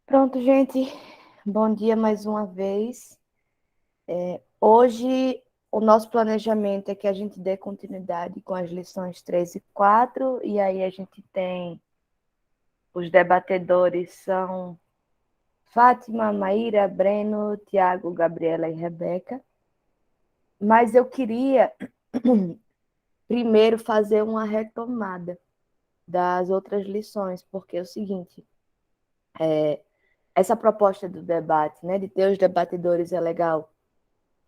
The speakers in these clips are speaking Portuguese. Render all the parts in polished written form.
Pronto, gente. Bom dia mais uma vez. Hoje, o nosso planejamento é que a gente dê continuidade com as lições 3 e 4, e aí a gente tem os debatedores são Fátima, Maíra, Breno, Tiago, Gabriela e Rebeca. Mas eu queria primeiro fazer uma retomada das outras lições, porque é o seguinte, essa proposta do debate, né, de ter os debatedores é legal,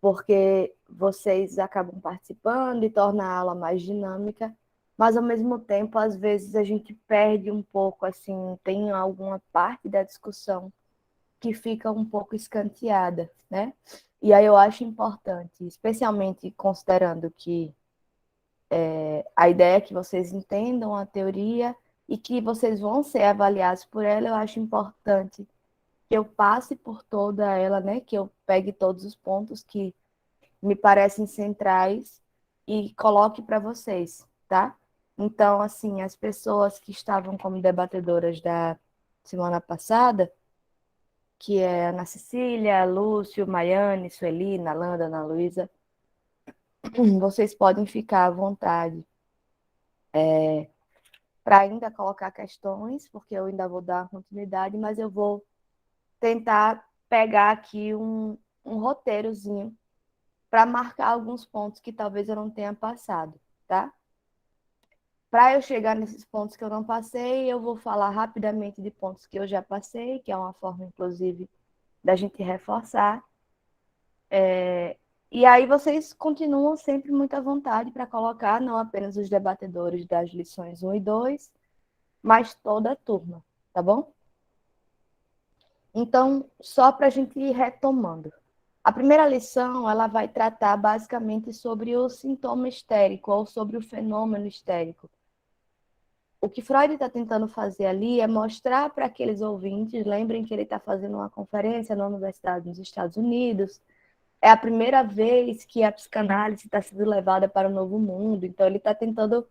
porque vocês acabam participando e torna a aula mais dinâmica, mas ao mesmo tempo, às vezes a gente perde um pouco, assim, tem alguma parte da discussão que fica um pouco escanteada, né? E aí eu acho importante, especialmente considerando que a ideia é que vocês entendam a teoria e que vocês vão ser avaliados por ela, eu acho importante que eu passe por toda ela, né? Que eu pegue todos os pontos que me parecem centrais e coloque para vocês, tá? Então, assim, as pessoas que estavam como debatedoras da semana passada, que é Ana Cecília, Lúcio, Maiane, Sueli, Nalanda, Ana Luísa, vocês podem ficar à vontade para ainda colocar questões, porque eu ainda vou dar continuidade, mas eu vou tentar pegar aqui um roteirozinho para marcar alguns pontos que talvez eu não tenha passado, tá? Para eu chegar nesses pontos que eu não passei, eu vou falar rapidamente de pontos que eu já passei, que é uma forma, inclusive, da gente reforçar. E aí vocês continuam sempre muito à vontade para colocar não apenas os debatedores das lições 1 e 2, mas toda a turma, tá bom? Então, só para a gente ir retomando. A primeira lição, ela vai tratar basicamente sobre o sintoma histérico ou sobre o fenômeno histérico. O que Freud está tentando fazer ali é mostrar para aqueles ouvintes, lembrem que ele está fazendo uma conferência na universidade nos Estados Unidos, é a primeira vez que a psicanálise está sendo levada para o novo mundo, então ele está tentando,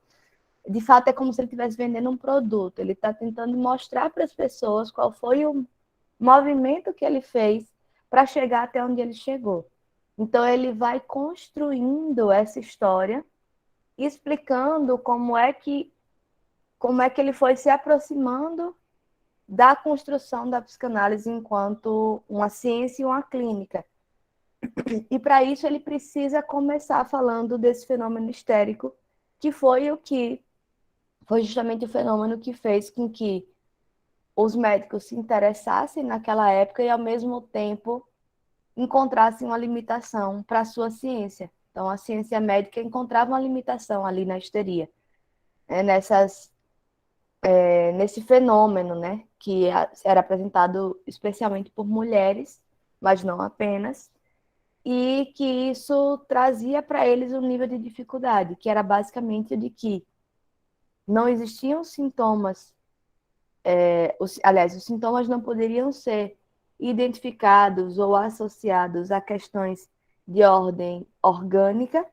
de fato é como se ele estivesse vendendo um produto, ele está tentando mostrar para as pessoas qual foi o movimento que ele fez para chegar até onde ele chegou. Então ele vai construindo essa história, explicando como é que ele foi se aproximando da construção da psicanálise enquanto uma ciência e uma clínica. E para isso ele precisa começar falando desse fenômeno histérico, que foi justamente o fenômeno que fez com que os médicos se interessassem naquela época e ao mesmo tempo encontrassem uma limitação para a sua ciência. Então a ciência médica encontrava uma limitação ali na histeria, né, nesse fenômeno, né, que era apresentado especialmente por mulheres, mas não apenas, e que isso trazia para eles um nível de dificuldade, que era basicamente o de que não existiam sintomas, aliás, os sintomas não poderiam ser identificados ou associados a questões de ordem orgânica,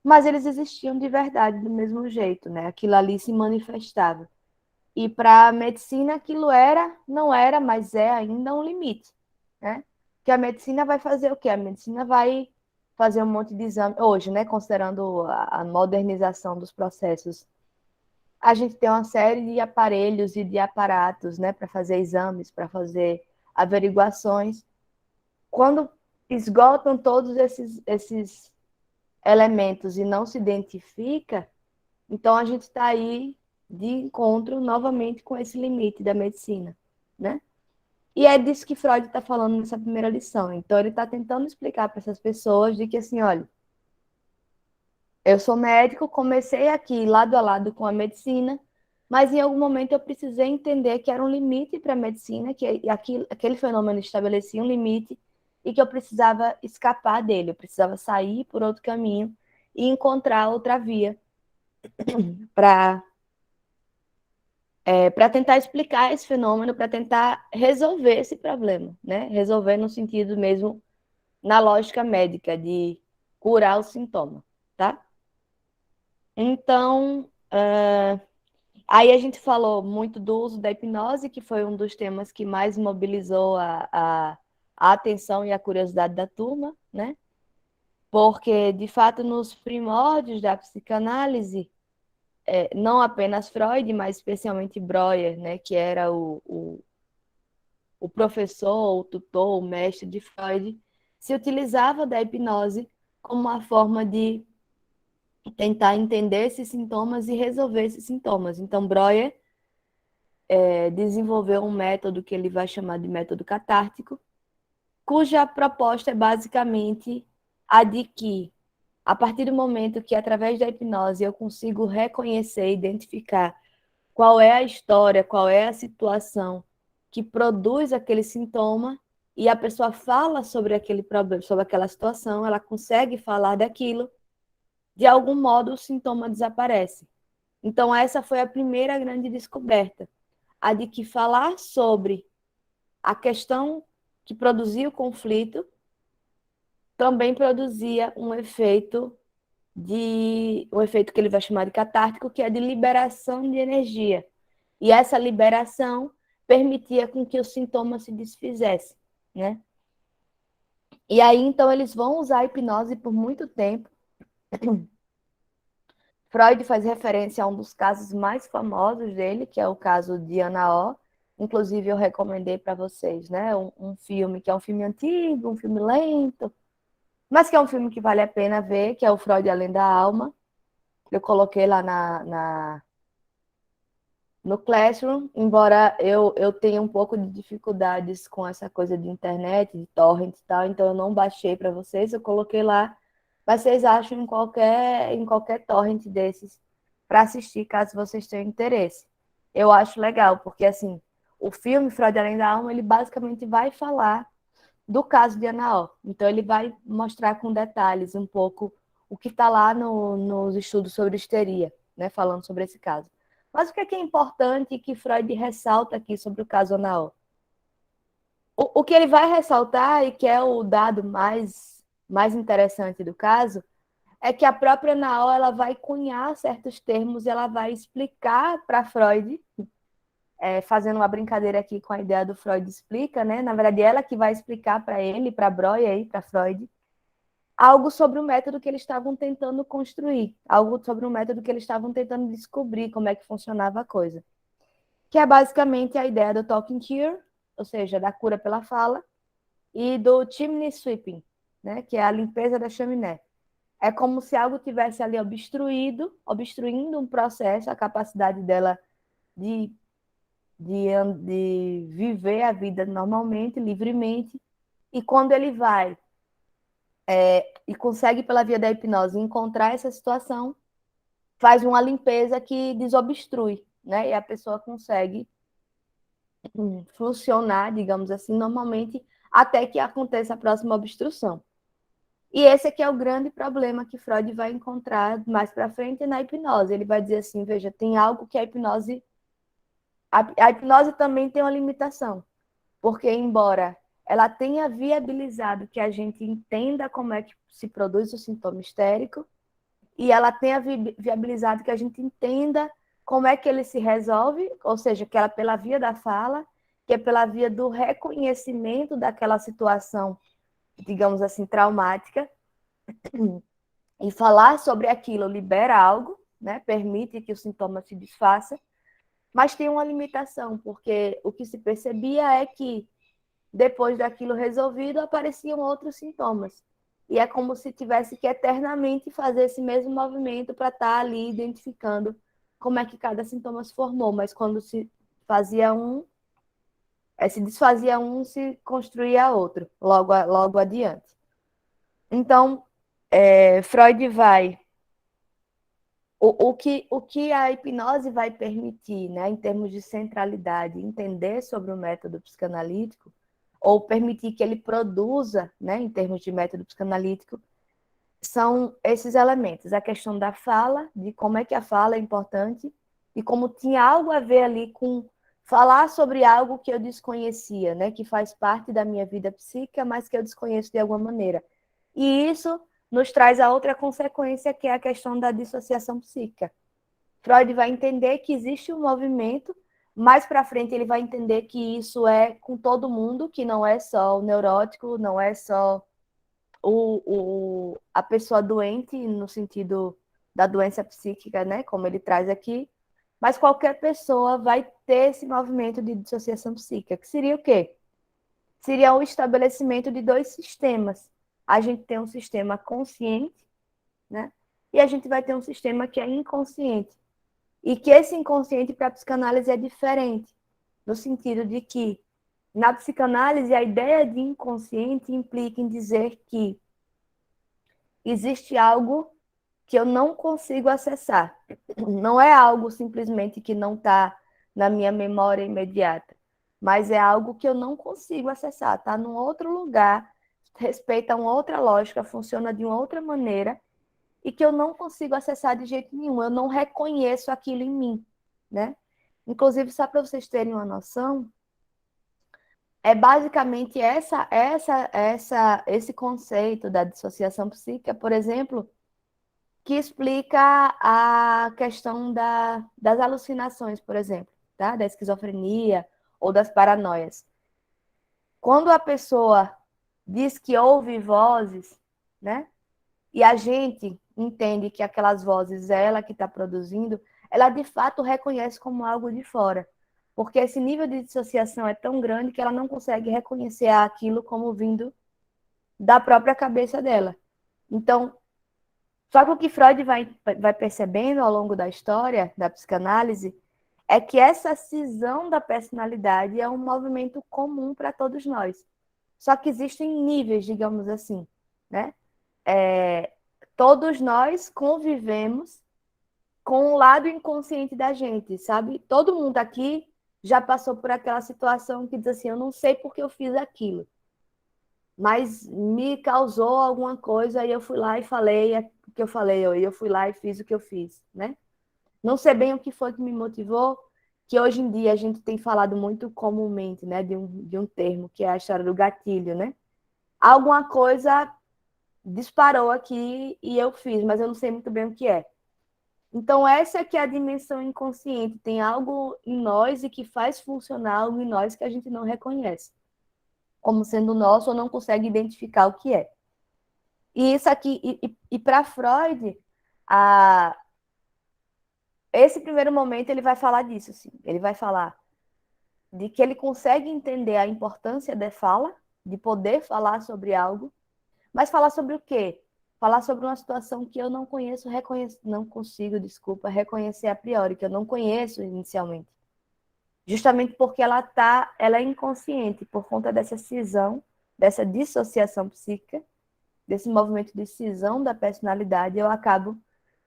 mas eles existiam de verdade do mesmo jeito, né? Aquilo ali se manifestava. E para a medicina aquilo não era, mas é ainda um limite, né? Que a medicina vai fazer o quê? A medicina vai fazer um monte de exame hoje, né? Considerando a modernização dos processos, a gente tem uma série de aparelhos e de aparatos, né, para fazer exames, para fazer averiguações. Quando esgotam todos esses elementos e não se identifica, então a gente está aí de encontro novamente com esse limite da medicina, né? E é disso que Freud está falando nessa primeira lição. Então ele está tentando explicar para essas pessoas de que assim, olha, eu sou médico, comecei aqui lado a lado com a medicina, mas em algum momento eu precisei entender que era um limite para a medicina, que aquele fenômeno estabelecia um limite e que eu precisava escapar dele, eu precisava sair por outro caminho e encontrar outra via para para tentar explicar esse fenômeno, para tentar resolver esse problema, né? Resolver no sentido mesmo, na lógica médica, de curar o sintoma, tá? Então, Aí a gente falou muito do uso da hipnose, que foi um dos temas que mais mobilizou a atenção e a curiosidade da turma, né? Porque, de fato, nos primórdios da psicanálise, não apenas Freud, mas especialmente Breuer, né, que era o professor, o tutor, o mestre de Freud, se utilizava da hipnose como uma forma de tentar entender esses sintomas e resolver esses sintomas. Então, Breuer desenvolveu um método que ele vai chamar de método catártico, cuja proposta é basicamente a de que, a partir do momento que, através da hipnose, eu consigo reconhecer, identificar qual é a história, qual é a situação que produz aquele sintoma, e a pessoa fala sobre aquele problema, sobre aquela situação, ela consegue falar daquilo, de algum modo o sintoma desaparece. Então, essa foi a primeira grande descoberta, a de que falar sobre a questão que produzia o conflito também produzia um efeito que ele vai chamar de catártico, que é de liberação de energia. E essa liberação permitia com que o sintoma se desfizesse, né? E aí, então, eles vão usar a hipnose por muito tempo. Freud faz referência a um dos casos mais famosos dele, que é o caso de Ana O. Inclusive, eu recomendei para vocês, né? Um filme que é um filme antigo, um filme lento, mas que é um filme que vale a pena ver, que é o Freud Além da Alma. Eu coloquei lá no Classroom, embora eu tenha um pouco de dificuldades com essa coisa de internet, de torrent e tal, então eu não baixei para vocês, eu coloquei lá, mas vocês acham em qualquer torrent desses para assistir, caso vocês tenham interesse. Eu acho legal, porque assim, o filme Freud Além da Alma, ele basicamente vai falar do caso de Ana O. Então ele vai mostrar com detalhes um pouco o que está lá nos estudos sobre histeria, né, falando sobre esse caso. Mas o que é importante que Freud ressalta aqui sobre o caso Ana O? O que ele vai ressaltar, e que é o dado mais interessante do caso, é que a própria Ana O, ela vai cunhar certos termos, ela vai explicar para Freud, fazendo uma brincadeira aqui com a ideia do Freud explica, né? Na verdade, ela que vai explicar para ele, para Breuer e para Freud, algo sobre o método que eles estavam tentando construir, algo sobre o método que eles estavam tentando descobrir como é que funcionava a coisa. Que é basicamente a ideia do talking cure, ou seja, da cura pela fala, e do chimney sweeping, né? Que é a limpeza da chaminé. É como se algo tivesse ali obstruindo um processo, a capacidade dela de de viver a vida normalmente, livremente, e quando ele vai e consegue, pela via da hipnose, encontrar essa situação, faz uma limpeza que desobstrui, né? E a pessoa consegue funcionar, digamos assim, normalmente, até que aconteça a próxima obstrução. E esse aqui é o grande problema que Freud vai encontrar mais para frente na hipnose. Ele vai dizer assim, veja, tem algo que a hipnose... A hipnose também tem uma limitação. Porque, embora ela tenha viabilizado que a gente entenda como é que se produz o sintoma histérico, e ela tenha viabilizado que a gente entenda como é que ele se resolve, ou seja, que ela pela via da fala, que é pela via do reconhecimento daquela situação, digamos assim, traumática, e falar sobre aquilo libera algo, né? Permite que o sintoma se desfaça, mas tem uma limitação, porque o que se percebia é que depois daquilo resolvido, apareciam outros sintomas. E é como se tivesse que eternamente fazer esse mesmo movimento para estar ali identificando como é que cada sintoma se formou. Mas quando se fazia se desfazia se construía outro, logo adiante. Então, Freud vai... O que a hipnose vai permitir, né, em termos de centralidade, entender sobre o método psicanalítico, ou permitir que ele produza, né, em termos de método psicanalítico, são esses elementos. A questão da fala, de como é que a fala é importante, e como tinha algo a ver ali com falar sobre algo que eu desconhecia, né, que faz parte da minha vida psíquica, mas que eu desconheço de alguma maneira. E isso nos traz a outra consequência, que é a questão da dissociação psíquica. Freud vai entender que existe um movimento, mais para frente ele vai entender que isso é com todo mundo, que não é só o neurótico, não é só a pessoa doente, no sentido da doença psíquica, né, como ele traz aqui, mas qualquer pessoa vai ter esse movimento de dissociação psíquica, que seria o quê? Seria o estabelecimento de dois sistemas. A gente tem um sistema consciente, né, e a gente vai ter um sistema que é inconsciente. E que esse inconsciente para a psicanálise é diferente, no sentido de que, na psicanálise, a ideia de inconsciente implica em dizer que existe algo que eu não consigo acessar. Não é algo simplesmente que não está na minha memória imediata, mas é algo que eu não consigo acessar, está num outro lugar, respeita uma outra lógica, funciona de uma outra maneira, e que eu não consigo acessar de jeito nenhum, eu não reconheço aquilo em mim, né? Inclusive, só para vocês terem uma noção, é basicamente esse conceito da dissociação psíquica, por exemplo, que explica a questão das alucinações, por exemplo, tá? Da esquizofrenia ou das paranoias. Quando a pessoa diz que ouve vozes, né? E a gente entende que aquelas vozes é ela que está produzindo, ela de fato reconhece como algo de fora. Porque esse nível de dissociação é tão grande que ela não consegue reconhecer aquilo como vindo da própria cabeça dela. Então, só que o que Freud vai percebendo ao longo da história da psicanálise é que essa cisão da personalidade é um movimento comum para todos nós. Só que existem níveis, digamos assim, né? Todos nós convivemos com o lado inconsciente da gente, sabe? Todo mundo aqui já passou por aquela situação que diz assim, eu não sei porque eu fiz aquilo, mas me causou alguma coisa e eu fui lá e falei o que eu falei, ou eu fui lá e fiz o que eu fiz, né? Não sei bem o que foi que me motivou, que hoje em dia a gente tem falado muito comumente, né, de um termo, que é a história do gatilho, né? Alguma coisa disparou aqui e eu fiz, mas eu não sei muito bem o que é. Então, essa que é a dimensão inconsciente. Tem algo em nós e que faz funcionar algo em nós que a gente não reconhece como sendo nosso ou não consegue identificar o que é. E isso aqui, e para Freud, a, esse primeiro momento ele vai falar disso, sim. Ele vai falar de que ele consegue entender a importância da fala, de poder falar sobre algo, mas falar sobre o quê? Falar sobre uma situação que eu não conheço, não consigo, desculpa, reconhecer a priori, que eu não conheço inicialmente. Justamente porque ela é inconsciente por conta dessa cisão, dessa dissociação psíquica, desse movimento de cisão da personalidade, eu acabo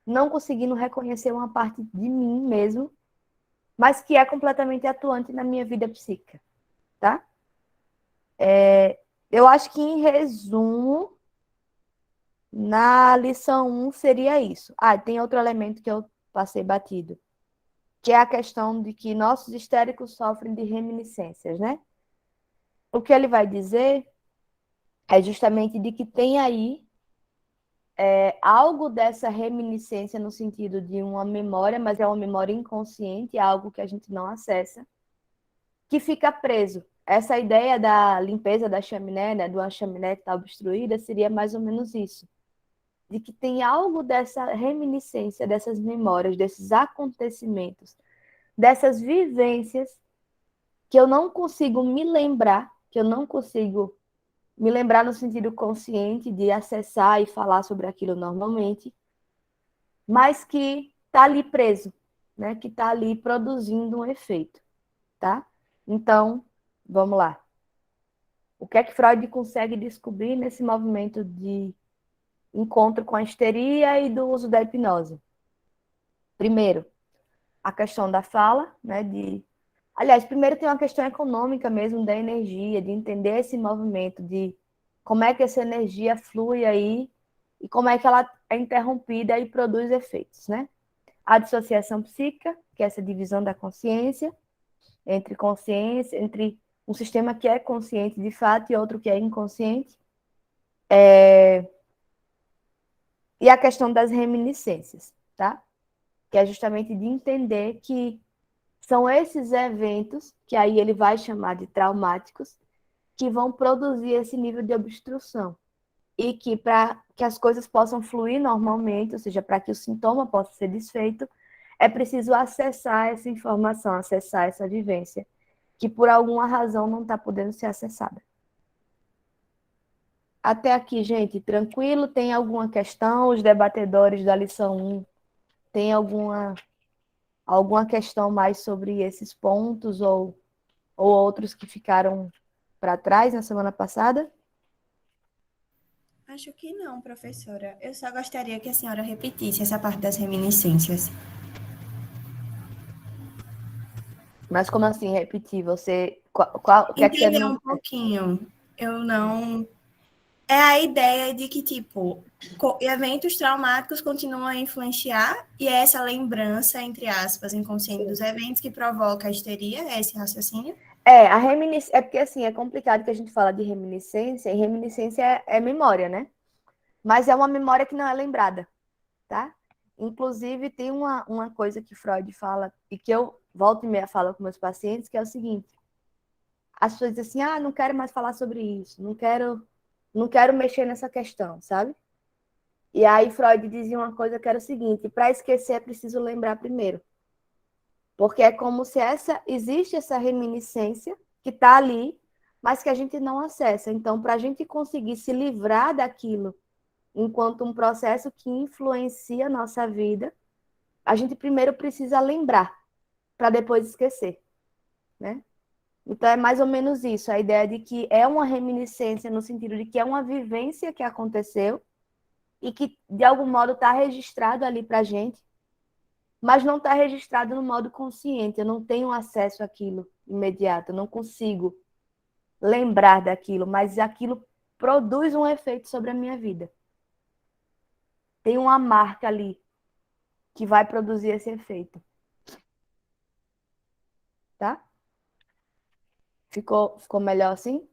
não conseguindo reconhecer uma parte de mim mesmo, mas que é completamente atuante na minha vida psíquica, tá? Eu acho que, em resumo, na lição 1 seria isso. Ah, tem outro elemento que eu passei batido, que é a questão de que nossos histéricos sofrem de reminiscências, né? O que ele vai dizer é justamente de que tem aí algo dessa reminiscência no sentido de uma memória, mas é uma memória inconsciente, é algo que a gente não acessa, que fica preso. Essa ideia da limpeza da chaminé, né, de uma chaminé que está obstruída, seria mais ou menos isso. De que tem algo dessa reminiscência, dessas memórias, desses acontecimentos, dessas vivências, que eu não consigo me lembrar, que eu não consigo me lembrar no sentido consciente de acessar e falar sobre aquilo normalmente, mas que está ali preso, né? Que está ali produzindo um efeito, tá? Então, vamos lá. O que é que Freud consegue descobrir nesse movimento de encontro com a histeria e do uso da hipnose? Primeiro, a questão da fala, né? Aliás, primeiro tem uma questão econômica mesmo da energia, de entender esse movimento, de como é que essa energia flui aí e como é que ela é interrompida e produz efeitos, né? A dissociação psíquica, que é essa divisão da consciência, entre um sistema que é consciente de fato e outro que é inconsciente. E a questão das reminiscências, tá? que é justamente de entender que são esses eventos, que aí ele vai chamar de traumáticos, que vão produzir esse nível de obstrução. E que para que as coisas possam fluir normalmente, ou seja, para que o sintoma possa ser desfeito, é preciso acessar essa informação, acessar essa vivência, que por alguma razão não está podendo ser acessada. Até aqui, gente, tranquilo? Tem alguma questão? Os debatedores da lição 1 têm alguma questão mais sobre esses pontos ou outros que ficaram para trás na semana passada? Acho que não, professora. Eu só gostaria que a senhora repetisse essa parte das reminiscências. Mas como assim repetir? Você, o que é que você Entender não... um pouquinho. Eu não. É a ideia de que, tipo, eventos traumáticos continuam a influenciar e é essa lembrança, entre aspas, inconsciente dos eventos que provoca a histeria, é esse raciocínio? A reminiscência, é porque assim, é complicado que a gente fala de reminiscência, e reminiscência é memória, né? Mas é uma memória que não é lembrada, tá? Inclusive, tem uma coisa que Freud fala, e que eu volto e meia falo com meus pacientes, que é o seguinte: as pessoas dizem assim, não quero mais falar sobre isso, não quero mexer nessa questão, sabe? E aí Freud dizia uma coisa que era o seguinte: para esquecer é preciso lembrar primeiro. Porque é como se existe essa reminiscência que está ali, mas que a gente não acessa. Então, para a gente conseguir se livrar daquilo enquanto um processo que influencia a nossa vida, a gente primeiro precisa lembrar, para depois esquecer, né? Então, é mais ou menos isso, a ideia de que é uma reminiscência no sentido de que é uma vivência que aconteceu e que, de algum modo, está registrado ali para a gente, mas não está registrado no modo consciente. Eu não tenho acesso àquilo imediato, eu não consigo lembrar daquilo, mas aquilo produz um efeito sobre a minha vida. Tem uma marca ali que vai produzir esse efeito. Tá? Ficou melhor assim?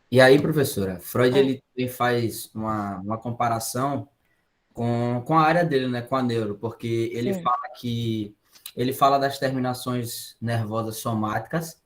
E aí, professora, Freud Ah, ele também faz uma comparação com a área dele, né, com a neuro, porque sim. ele fala das terminações nervosas somáticas,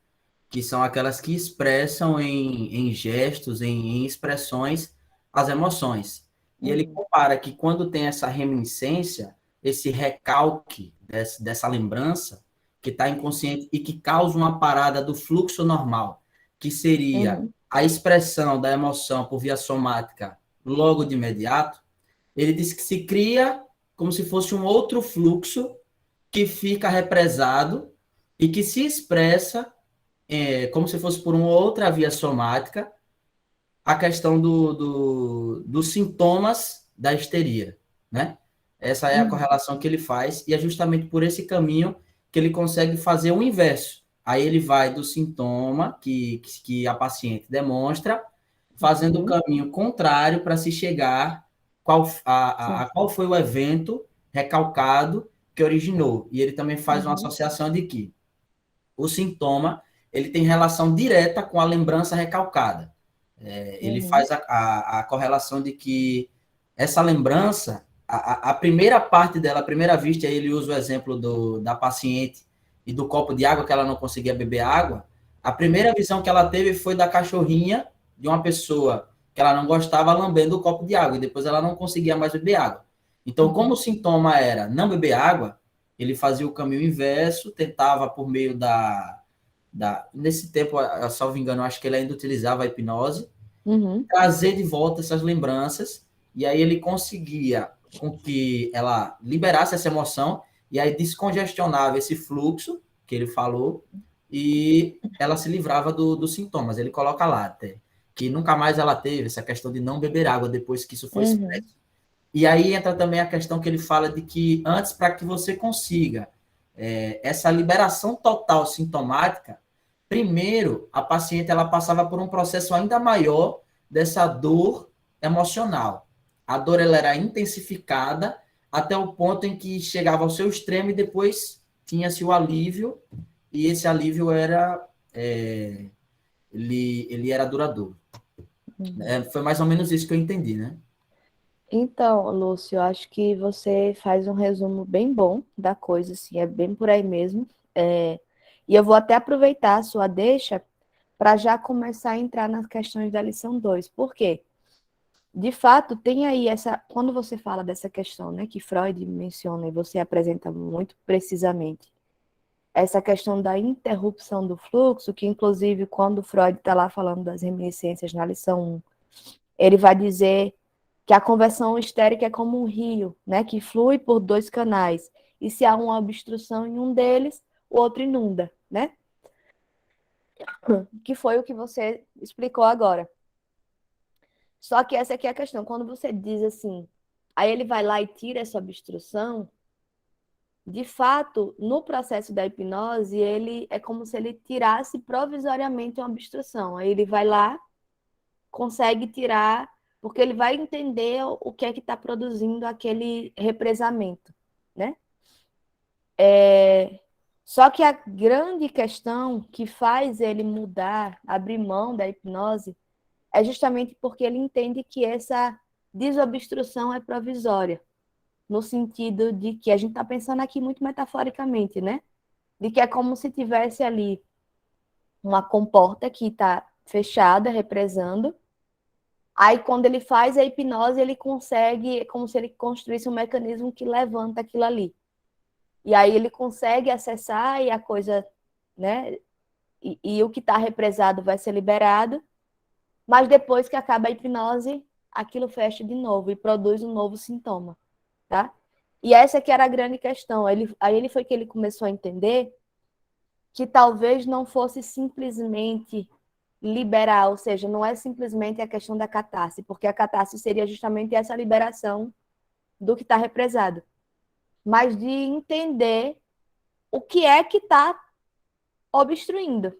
que são aquelas que expressam em gestos, em expressões, as emoções. E ele Uhum. compara que quando tem essa reminiscência, esse recalque dessa lembrança, que está inconsciente e que causa uma parada do fluxo normal, que seria Uhum. a expressão da emoção por via somática logo de imediato, ele diz que se cria como se fosse um outro fluxo que fica represado e que se expressa como se fosse por uma outra via somática, a questão dos sintomas da histeria, né? Essa é a Uhum. correlação que ele faz, e é justamente por esse caminho que ele consegue fazer o inverso. Aí ele vai do sintoma que a paciente demonstra, fazendo o Uhum. caminho contrário para se chegar Sim. a qual foi o evento recalcado que originou. E ele também faz uma Uhum. associação de que o sintoma ele tem relação direta com a lembrança recalcada. Ele Uhum. faz a correlação de que essa lembrança, a primeira parte dela, a primeira vista, ele usa o exemplo da paciente e do copo de água que ela não conseguia beber água. A primeira visão que ela teve foi da cachorrinha de uma pessoa que ela não gostava lambendo o copo de água e depois ela não conseguia mais beber água. Então, como o Uhum. sintoma era não beber água, ele fazia o caminho inverso, tentava por meio nesse tempo, salvo engano, acho que ele ainda utilizava a hipnose, Uhum. trazer de volta essas lembranças, e aí ele conseguia com que ela liberasse essa emoção, e aí descongestionava esse fluxo que ele falou, e ela se livrava dos sintomas. Ele coloca lá até, que nunca mais ela teve essa questão de não beber água depois que isso foi Uhum. expresso. E aí entra também a questão que ele fala de que antes, para que você consiga essa liberação total sintomática, primeiro a paciente ela passava por um processo ainda maior dessa dor emocional. A dor ela era intensificada até o ponto em que chegava ao seu extremo e depois tinha-se o alívio, e esse alívio era ele era duradouro. Foi mais ou menos isso que eu entendi, né? Então, Lúcio, eu acho que você faz um resumo bem bom da coisa, assim, é bem por aí mesmo. E eu vou até aproveitar a sua deixa para já começar a entrar nas questões da lição 2. Por quê? De fato, tem aí essa. Quando você fala dessa questão, né, que Freud menciona e você apresenta muito precisamente, essa questão da interrupção do fluxo, que inclusive quando Freud está lá falando das reminiscências na lição 1, ele vai dizer que a conversão histérica é como um rio, né, que flui por dois canais, e se há uma obstrução em um deles, o outro inunda, né? Que foi o que você explicou agora. Só que essa aqui é a questão, quando você diz assim, aí ele vai lá e tira essa obstrução, de fato, no processo da hipnose, ele é como se ele tirasse provisoriamente uma obstrução. Aí ele vai lá, consegue tirar, porque ele vai entender o que é que está produzindo aquele represamento, né? Só que a grande questão que faz ele mudar, abrir mão da hipnose, é justamente porque ele entende que essa desobstrução é provisória, no sentido de que a gente está pensando aqui muito metaforicamente, né? De que é como se tivesse ali uma comporta que está fechada, represando. Aí, quando ele faz a hipnose, ele consegue, é como se ele construísse um mecanismo que levanta aquilo ali. E aí ele consegue acessar e a coisa, né? E o que está represado vai ser liberado, mas depois que acaba a hipnose, aquilo fecha de novo e produz um novo sintoma, tá? E essa que era a grande questão. Aí ele foi que ele começou a entender que talvez não fosse simplesmente liberar, ou seja, não é simplesmente a questão da catarse, porque a catarse seria justamente essa liberação do que está represado, mas de entender o que é que está obstruindo.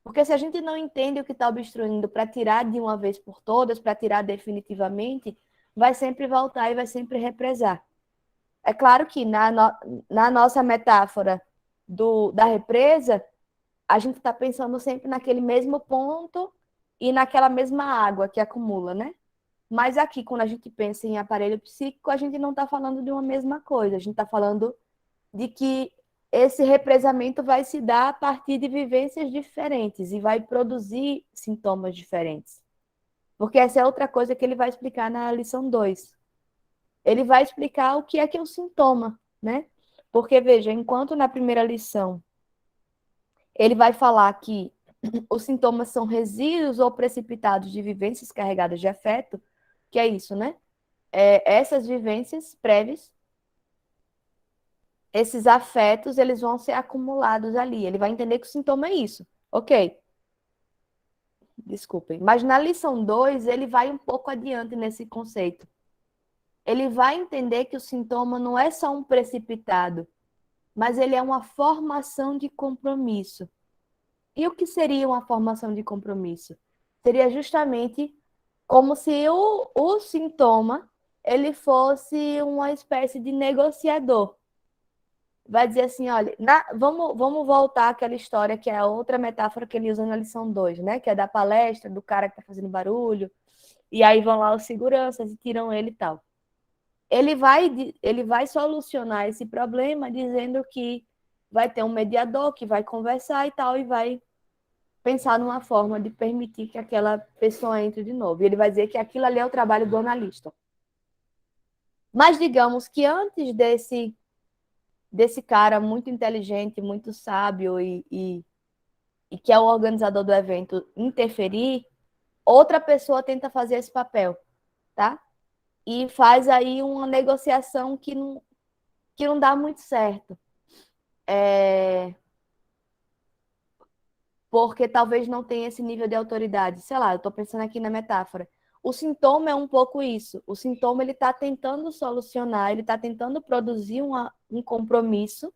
Porque se a gente não entende o que está obstruindo para tirar de uma vez por todas, para tirar definitivamente, vai sempre voltar e vai sempre represar. É claro que na nossa metáfora da represa, a gente está pensando sempre naquele mesmo ponto e naquela mesma água que acumula, né? Mas aqui, quando a gente pensa em aparelho psíquico, a gente não está falando de uma mesma coisa, a gente está falando de que esse represamento vai se dar a partir de vivências diferentes e vai produzir sintomas diferentes. Porque essa é outra coisa que ele vai explicar na lição 2. Ele vai explicar o que é o sintoma, né? Porque, veja, enquanto na primeira lição ele vai falar que os sintomas são resíduos ou precipitados de vivências carregadas de afeto, que é isso, né? Essas vivências prévias, esses afetos, eles vão ser acumulados ali. Ele vai entender que o sintoma é isso. Ok, desculpem. Mas na lição 2, ele vai um pouco adiante nesse conceito. Ele vai entender que o sintoma não é só um precipitado, mas ele é uma formação de compromisso. E o que seria uma formação de compromisso? Seria justamente como se o sintoma ele fosse uma espécie de negociador. Vai dizer assim, olha, vamos voltar àquela história que é a outra metáfora que ele usa na lição 2, né? Que é da palestra, do cara que está fazendo barulho, e aí vão lá os seguranças e tiram ele e tal. Ele vai solucionar esse problema dizendo que vai ter um mediador que vai conversar e tal, e vai pensar numa forma de permitir que aquela pessoa entre de novo. E ele vai dizer que aquilo ali é o trabalho do analista. Mas digamos que antes desse cara muito inteligente, muito sábio e que é o organizador do evento interferir, outra pessoa tenta fazer esse papel, tá? E faz aí uma negociação que não dá muito certo. Porque talvez não tenha esse nível de autoridade. Sei lá, eu estou pensando aqui na metáfora. O sintoma é um pouco isso. O sintoma ele está tentando solucionar, ele está tentando produzir um compromisso.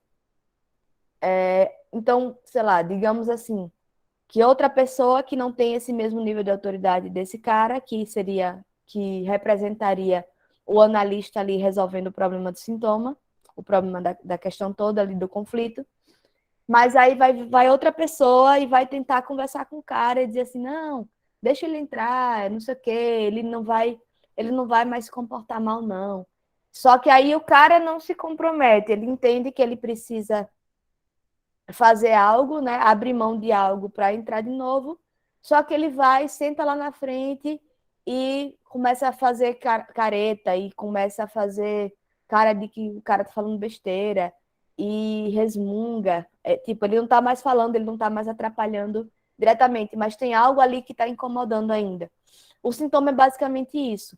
Então, sei lá, digamos assim, que outra pessoa que não tem esse mesmo nível de autoridade desse cara, que representaria o analista ali resolvendo o problema do sintoma, o problema da questão toda ali do conflito, Mas aí vai outra pessoa e vai tentar conversar com o cara e dizer assim, não, deixa ele entrar, não sei o quê, ele não vai mais se comportar mal, não. Só que aí o cara não se compromete, ele entende que ele precisa fazer algo, né? Abrir mão de algo para entrar de novo. Só que ele vai, senta lá na frente e começa a fazer careta e começa a fazer cara de que o cara tá falando besteira e resmunga. Tipo, ele não tá mais falando, ele não tá mais atrapalhando diretamente, mas tem algo ali que está incomodando ainda. O sintoma é basicamente isso.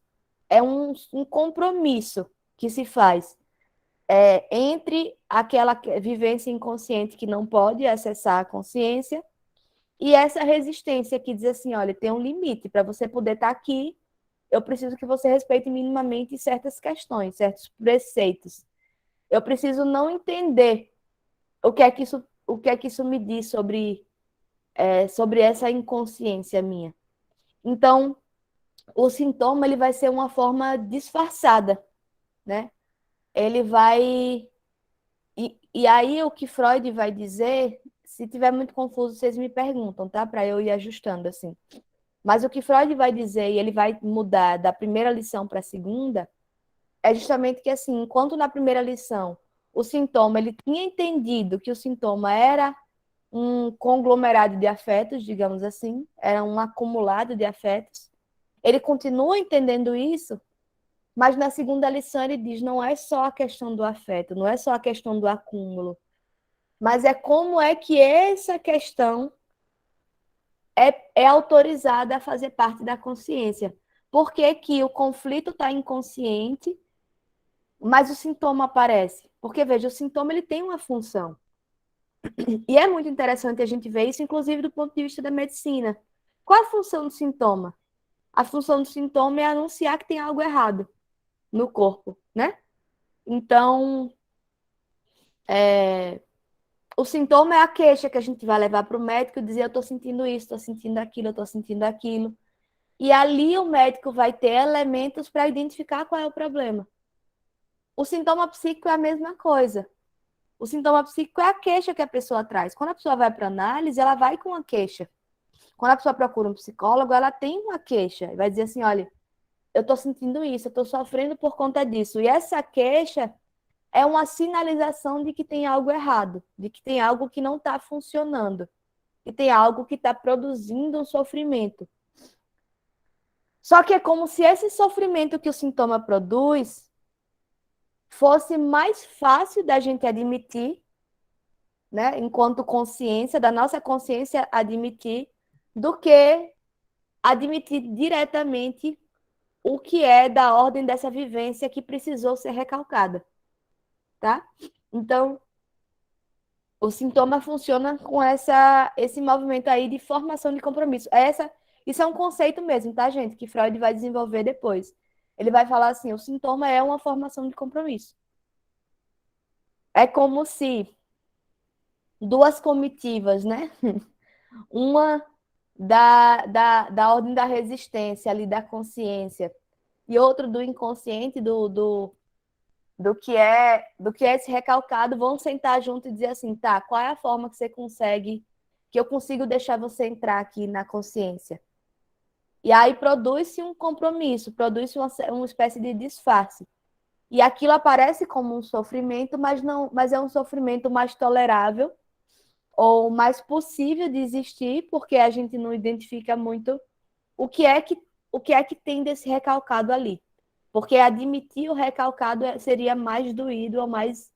É um compromisso que se faz entre aquela vivência inconsciente que não pode acessar a consciência e essa resistência que diz assim, olha, tem um limite para você poder estar aqui, eu preciso que você respeite minimamente certas questões, certos preceitos. Eu preciso não entender o que é que isso me diz sobre essa inconsciência minha. Então, o sintoma ele vai ser uma forma disfarçada, né? Ele vai e aí o que Freud vai dizer, se tiver muito confuso, vocês me perguntam, tá? Para eu ir ajustando assim. Mas o que Freud vai dizer, e ele vai mudar da primeira lição para a segunda, é justamente que assim, enquanto na primeira lição o sintoma, ele tinha entendido que o sintoma era um conglomerado de afetos, digamos assim, era um acumulado de afetos. Ele continua entendendo isso, mas na segunda lição ele diz, não é só a questão do afeto, não é só a questão do acúmulo, mas é como é que essa questão é autorizada a fazer parte da consciência. Por que que o conflito está inconsciente, mas o sintoma aparece? Porque, veja, o sintoma ele tem uma função. E é muito interessante a gente ver isso, inclusive do ponto de vista da medicina. Qual a função do sintoma? A função do sintoma é anunciar que tem algo errado no corpo, né? Então, o sintoma é a queixa que a gente vai levar para o médico e dizer: eu estou sentindo isso, estou sentindo aquilo, eu estou sentindo aquilo. E ali o médico vai ter elementos para identificar qual é o problema. O sintoma psíquico é a mesma coisa. O sintoma psíquico é a queixa que a pessoa traz. Quando a pessoa vai para análise, ela vai com uma queixa. Quando a pessoa procura um psicólogo, ela tem uma queixa. Vai dizer assim: olha, eu estou sentindo isso, eu estou sofrendo por conta disso. E essa queixa é uma sinalização de que tem algo errado, de que tem algo que não está funcionando, que tem algo que está produzindo um sofrimento. Só que é como se esse sofrimento que o sintoma produz fosse mais fácil da gente admitir, né, enquanto consciência, da nossa consciência admitir, do que admitir diretamente o que é da ordem dessa vivência que precisou ser recalcada, tá? Então, o sintoma funciona com esse movimento aí de formação de compromisso. Isso é um conceito mesmo, tá, gente? Que Freud vai desenvolver depois. Ele vai falar assim: o sintoma é uma formação de compromisso. É como se duas comitivas, né? Uma da ordem da resistência, ali da consciência, e outro do inconsciente, do que é esse recalcado, vão sentar junto e dizer assim, tá, qual é a forma que você consegue, que eu consigo deixar você entrar aqui na consciência? E aí produz-se um compromisso, produz-se uma espécie de disfarce. E aquilo aparece como um sofrimento, mas é um sofrimento mais tolerável ou mais possível de existir, porque a gente não identifica muito o que é que, o que é que tem desse recalcado ali. Porque admitir o recalcado seria mais doído ou mais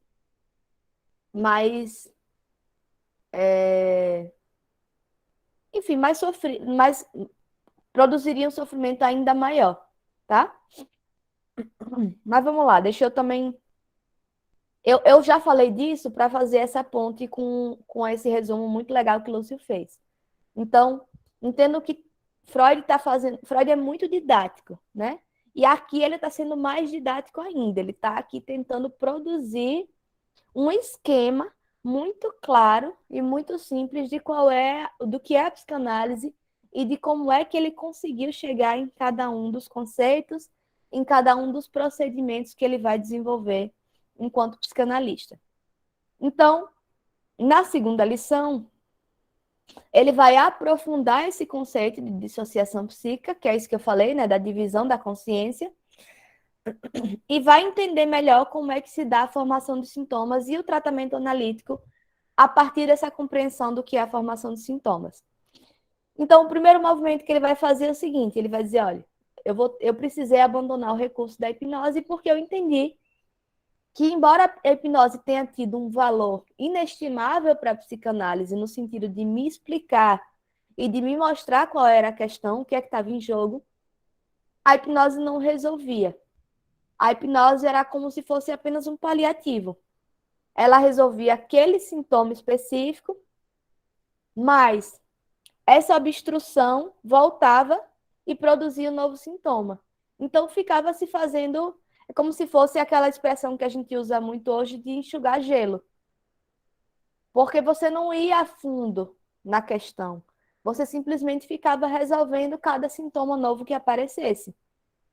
enfim, mais sofrido, mais produziria um sofrimento ainda maior, tá? Mas vamos lá, deixa eu também. Eu já falei disso para fazer essa ponte com esse resumo muito legal que o Lúcio fez. Então, entendo que Freud está fazendo. Freud é muito didático, né? E aqui ele está sendo mais didático ainda. Ele está aqui tentando produzir um esquema muito claro e muito simples de do que é a psicanálise e de como é que ele conseguiu chegar em cada um dos conceitos, em cada um dos procedimentos que ele vai desenvolver enquanto psicanalista. Então, Na segunda lição, ele vai aprofundar esse conceito de dissociação psíquica, que é isso que eu falei, né, da divisão da consciência, e vai entender melhor como é que se dá a formação dos sintomas e o tratamento analítico a partir dessa compreensão do que é a formação dos sintomas. Então, o primeiro movimento que ele vai fazer é o seguinte, ele vai dizer, olha, eu precisei abandonar o recurso da hipnose porque eu entendi que, embora a hipnose tenha tido um valor inestimável para a psicanálise, no sentido de me explicar e de me mostrar qual era a questão, o que é que estava em jogo, a hipnose não resolvia. A hipnose era como se fosse apenas um paliativo. Ela resolvia aquele sintoma específico, mas essa obstrução voltava e produzia um novo sintoma. Então, ficava se fazendo, é como se fosse aquela expressão que a gente usa muito hoje de enxugar gelo. Porque você não ia a fundo na questão. Você simplesmente ficava resolvendo cada sintoma novo que aparecesse.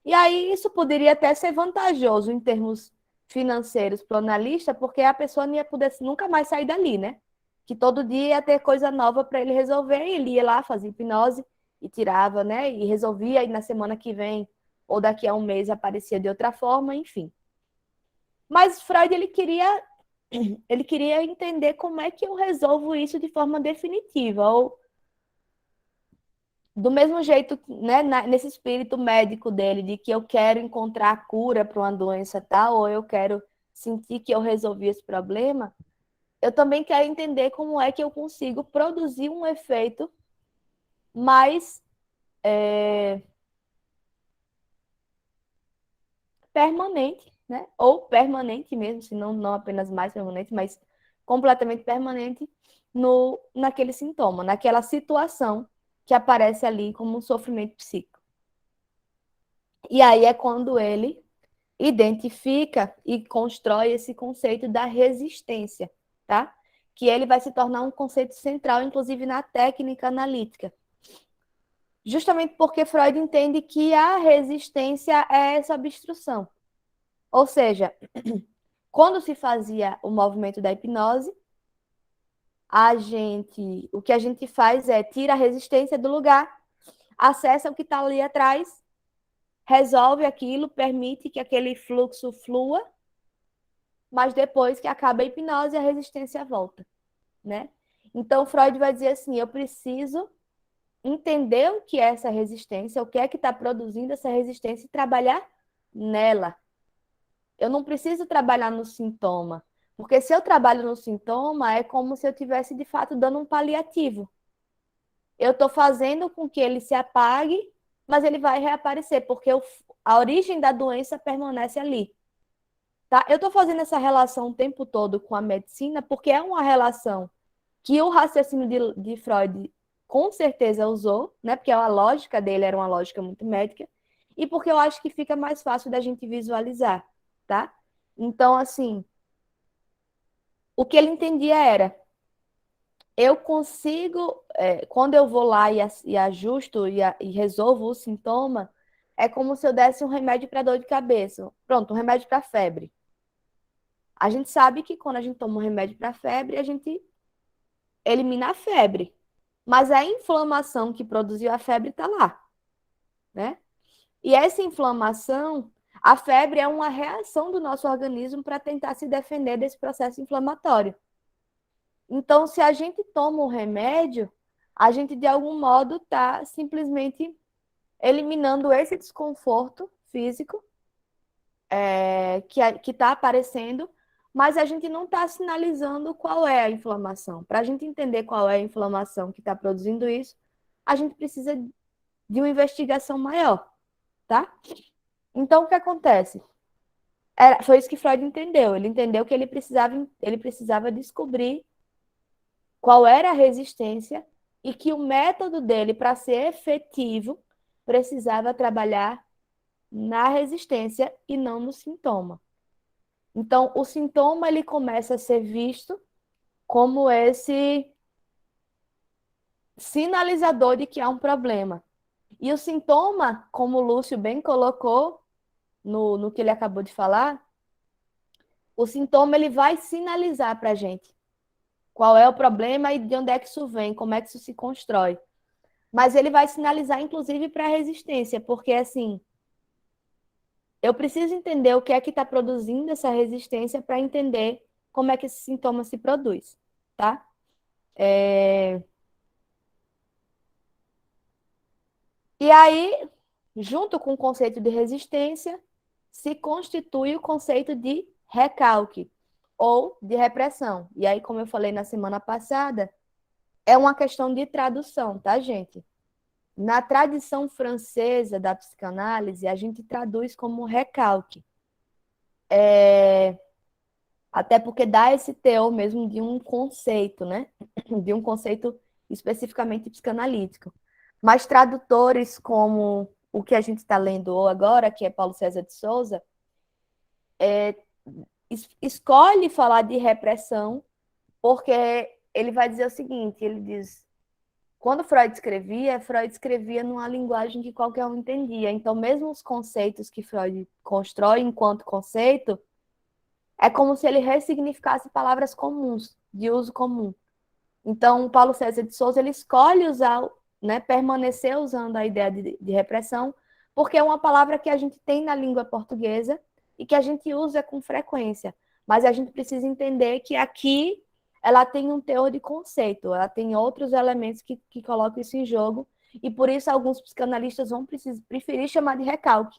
E aí isso poderia até ser vantajoso em termos financeiros para o analista, porque a pessoa não ia poder nunca mais sair dali, né? Que todo dia ia ter coisa nova para ele resolver, e ele ia lá, fazia hipnose e tirava, né? E resolvia, e na semana que vem, ou daqui a um mês, aparecia de outra forma, enfim. Mas Freud, ele queria entender como é que eu resolvo isso de forma definitiva, ou do mesmo jeito, né, nesse espírito médico dele, de que eu quero encontrar a cura para uma doença tal, ou eu quero sentir que eu resolvi esse problema, eu também quero entender como é que eu consigo produzir um efeito mais permanente, né? Ou permanente mesmo, se não apenas mais permanente, mas completamente permanente naquele sintoma, naquela situação que aparece ali como um sofrimento psíquico. E aí é quando ele identifica e constrói esse conceito da resistência, tá? Que ele vai se tornar um conceito central, inclusive na técnica analítica. Justamente porque Freud entende que a resistência é essa obstrução. Ou seja, quando se fazia o movimento da hipnose, o que a gente faz é tira a resistência do lugar, acessa o que está ali atrás, resolve aquilo, permite que aquele fluxo flua, mas depois que acaba a hipnose, a resistência volta, né? Então, Freud vai dizer assim, eu preciso entender o que é essa resistência, o que é que está produzindo essa resistência e trabalhar nela. Eu não preciso trabalhar no sintoma, porque se eu trabalho no sintoma, é como se eu estivesse, de fato, dando um paliativo. Eu estou fazendo com que ele se apague, mas ele vai reaparecer, porque a origem da doença permanece ali. Tá? Eu estou fazendo essa relação o tempo todo com a medicina, porque é uma relação que o raciocínio de Freud com certeza usou, né? Porque a lógica dele era uma lógica muito médica, e porque eu acho que fica mais fácil da gente visualizar, tá? Então, assim, o que ele entendia era, eu consigo, quando eu vou lá e ajusto e resolvo o sintoma, é como se eu desse um remédio para dor de cabeça. Pronto, um remédio para febre. A gente sabe que quando a gente toma um remédio para febre, a gente elimina a febre. Mas a inflamação que produziu a febre está lá, né? E essa inflamação, a febre é uma reação do nosso organismo para tentar se defender desse processo inflamatório. Então, se a gente toma um remédio, a gente de algum modo está simplesmente eliminando esse desconforto físico que está aparecendo, mas a gente não está sinalizando qual é a inflamação. Para a gente entender qual é a inflamação que está produzindo isso, a gente precisa de uma investigação maior, tá? Então, o que acontece? Foi isso que Freud entendeu. Ele entendeu que ele precisava descobrir qual era a resistência e que o método dele, para ser efetivo, precisava trabalhar na resistência e não no sintoma. Então, o sintoma ele começa a ser visto como esse sinalizador de que há um problema. E o sintoma, como o Lúcio bem colocou no que ele acabou de falar, o sintoma ele vai sinalizar para a gente qual é o problema e de onde é que isso vem, como é que isso se constrói. Mas ele vai sinalizar, inclusive, para a resistência, porque, assim, eu preciso entender o que é que está produzindo essa resistência para entender como é que esse sintoma se produz, tá? E aí, junto com o conceito de resistência, se constitui o conceito de recalque ou de repressão. E aí, como eu falei na semana passada, é uma questão de tradução, tá, gente? Na tradição francesa da psicanálise, a gente traduz como recalque. Até porque dá esse teor mesmo de um conceito, né? De um conceito especificamente psicanalítico. Mas tradutores como o que a gente está lendo agora, que é Paulo César de Souza, escolhe falar de repressão porque ele vai dizer o seguinte, ele diz, quando Freud escrevia numa linguagem que qualquer um entendia. Então, mesmo os conceitos que Freud constrói enquanto conceito, é como se ele ressignificasse palavras comuns, de uso comum. Então, Paulo César de Souza, ele escolhe usar, né, permanecer usando a ideia de repressão, porque é uma palavra que a gente tem na língua portuguesa e que a gente usa com frequência. Mas a gente precisa entender que aqui ela tem um teor de conceito, ela tem outros elementos que colocam isso em jogo, e por isso alguns psicanalistas vão preferir chamar de recalque,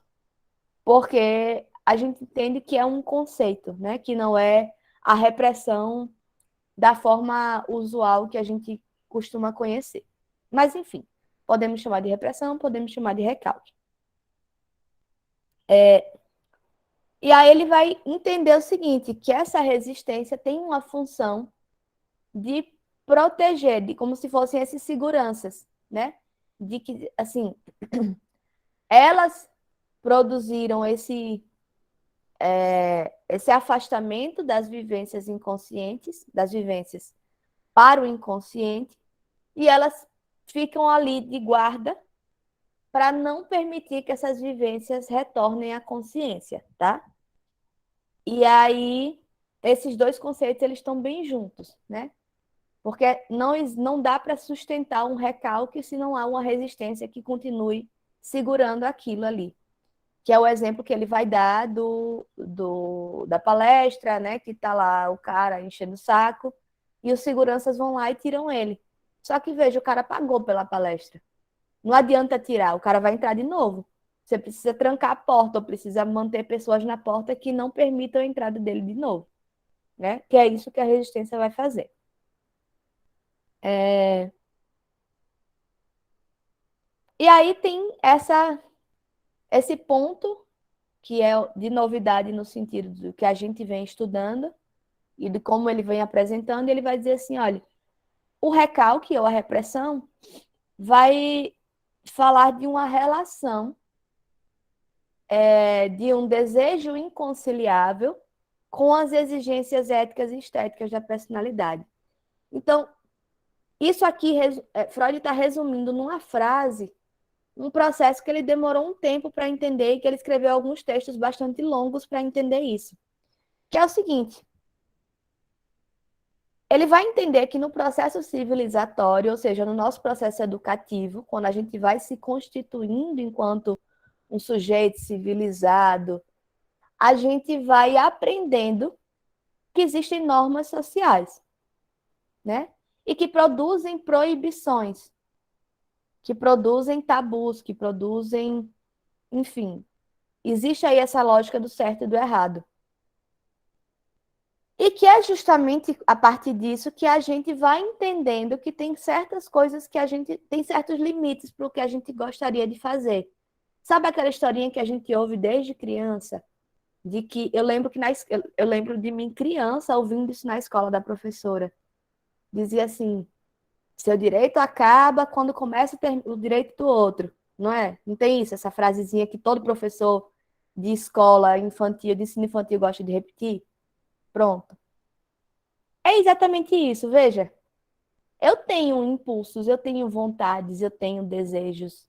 porque a gente entende que é um conceito, né, que não é a repressão da forma usual que a gente costuma conhecer. Mas, enfim, podemos chamar de repressão, podemos chamar de recalque. E aí ele vai entender o seguinte, que essa resistência tem uma função de proteger, de como se fossem essas seguranças, né? De que, assim, elas produziram esse afastamento das vivências inconscientes, das vivências para o inconsciente, e elas ficam ali de guarda para não permitir que essas vivências retornem à consciência, tá? E aí, esses dois conceitos, eles estão bem juntos, né? Porque não dá para sustentar um recalque se não há uma resistência que continue segurando aquilo ali. Que é o exemplo que ele vai dar da palestra, né? Que está lá o cara enchendo o saco e os seguranças vão lá e tiram ele. Só que, veja, o cara pagou pela palestra. Não adianta tirar, o cara vai entrar de novo. Você precisa trancar a porta ou precisa manter pessoas na porta que não permitam a entrada dele de novo, né? Que é isso que a resistência vai fazer. E aí tem esse ponto que é de novidade no sentido do que a gente vem estudando e de como ele vem apresentando, e ele vai dizer assim, olha, o recalque ou a repressão vai falar de uma relação de um desejo inconciliável com as exigências éticas e estéticas da personalidade. Então, isso aqui, Freud está resumindo numa frase um processo que ele demorou um tempo para entender e que ele escreveu alguns textos bastante longos para entender isso. Que é o seguinte, ele vai entender que no processo civilizatório, ou seja, no nosso processo educativo, quando a gente vai se constituindo enquanto um sujeito civilizado, a gente vai aprendendo que existem normas sociais, né? E que produzem proibições, que produzem tabus, que produzem, enfim, existe aí essa lógica do certo e do errado. E que é justamente a partir disso que a gente vai entendendo que tem certas coisas que a gente tem certos limites para o que a gente gostaria de fazer. Sabe aquela historinha que a gente ouve desde criança? De que eu lembro que eu lembro de mim criança ouvindo isso na escola da professora. Dizia assim: seu direito acaba quando começa o direito do outro, não é? Não tem isso, essa frasezinha que todo professor de escola infantil, de ensino infantil gosta de repetir? Pronto. É exatamente isso, veja. Eu tenho impulsos, eu tenho vontades, eu tenho desejos,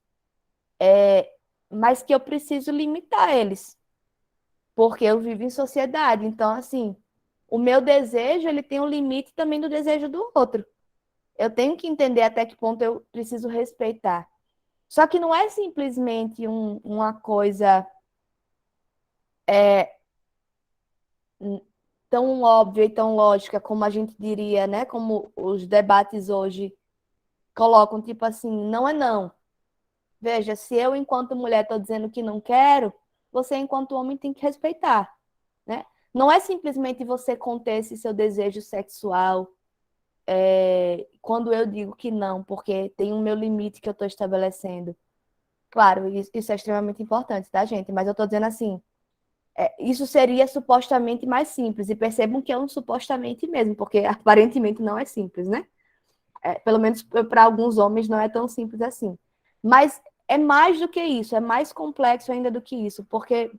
mas que eu preciso limitar eles, porque eu vivo em sociedade. Então, assim, o meu desejo, ele tem um limite também do desejo do outro. Eu tenho que entender até que ponto eu preciso respeitar. Só que não é simplesmente uma coisa tão óbvia e tão lógica como a gente diria, né? Como os debates hoje colocam, tipo assim, não é não. Veja, se eu, enquanto mulher, estou dizendo que não quero, você, enquanto homem, tem que respeitar, né? Não é simplesmente você conter esse seu desejo sexual quando eu digo que não, porque tem um meu limite que eu estou estabelecendo. Claro, isso é extremamente importante, tá, gente? Mas eu estou dizendo assim, isso seria supostamente mais simples, e percebam que é um supostamente mesmo, porque aparentemente não é simples, né? Pelo menos para alguns homens não é tão simples assim. Mas é mais do que isso, é mais complexo ainda do que isso, porque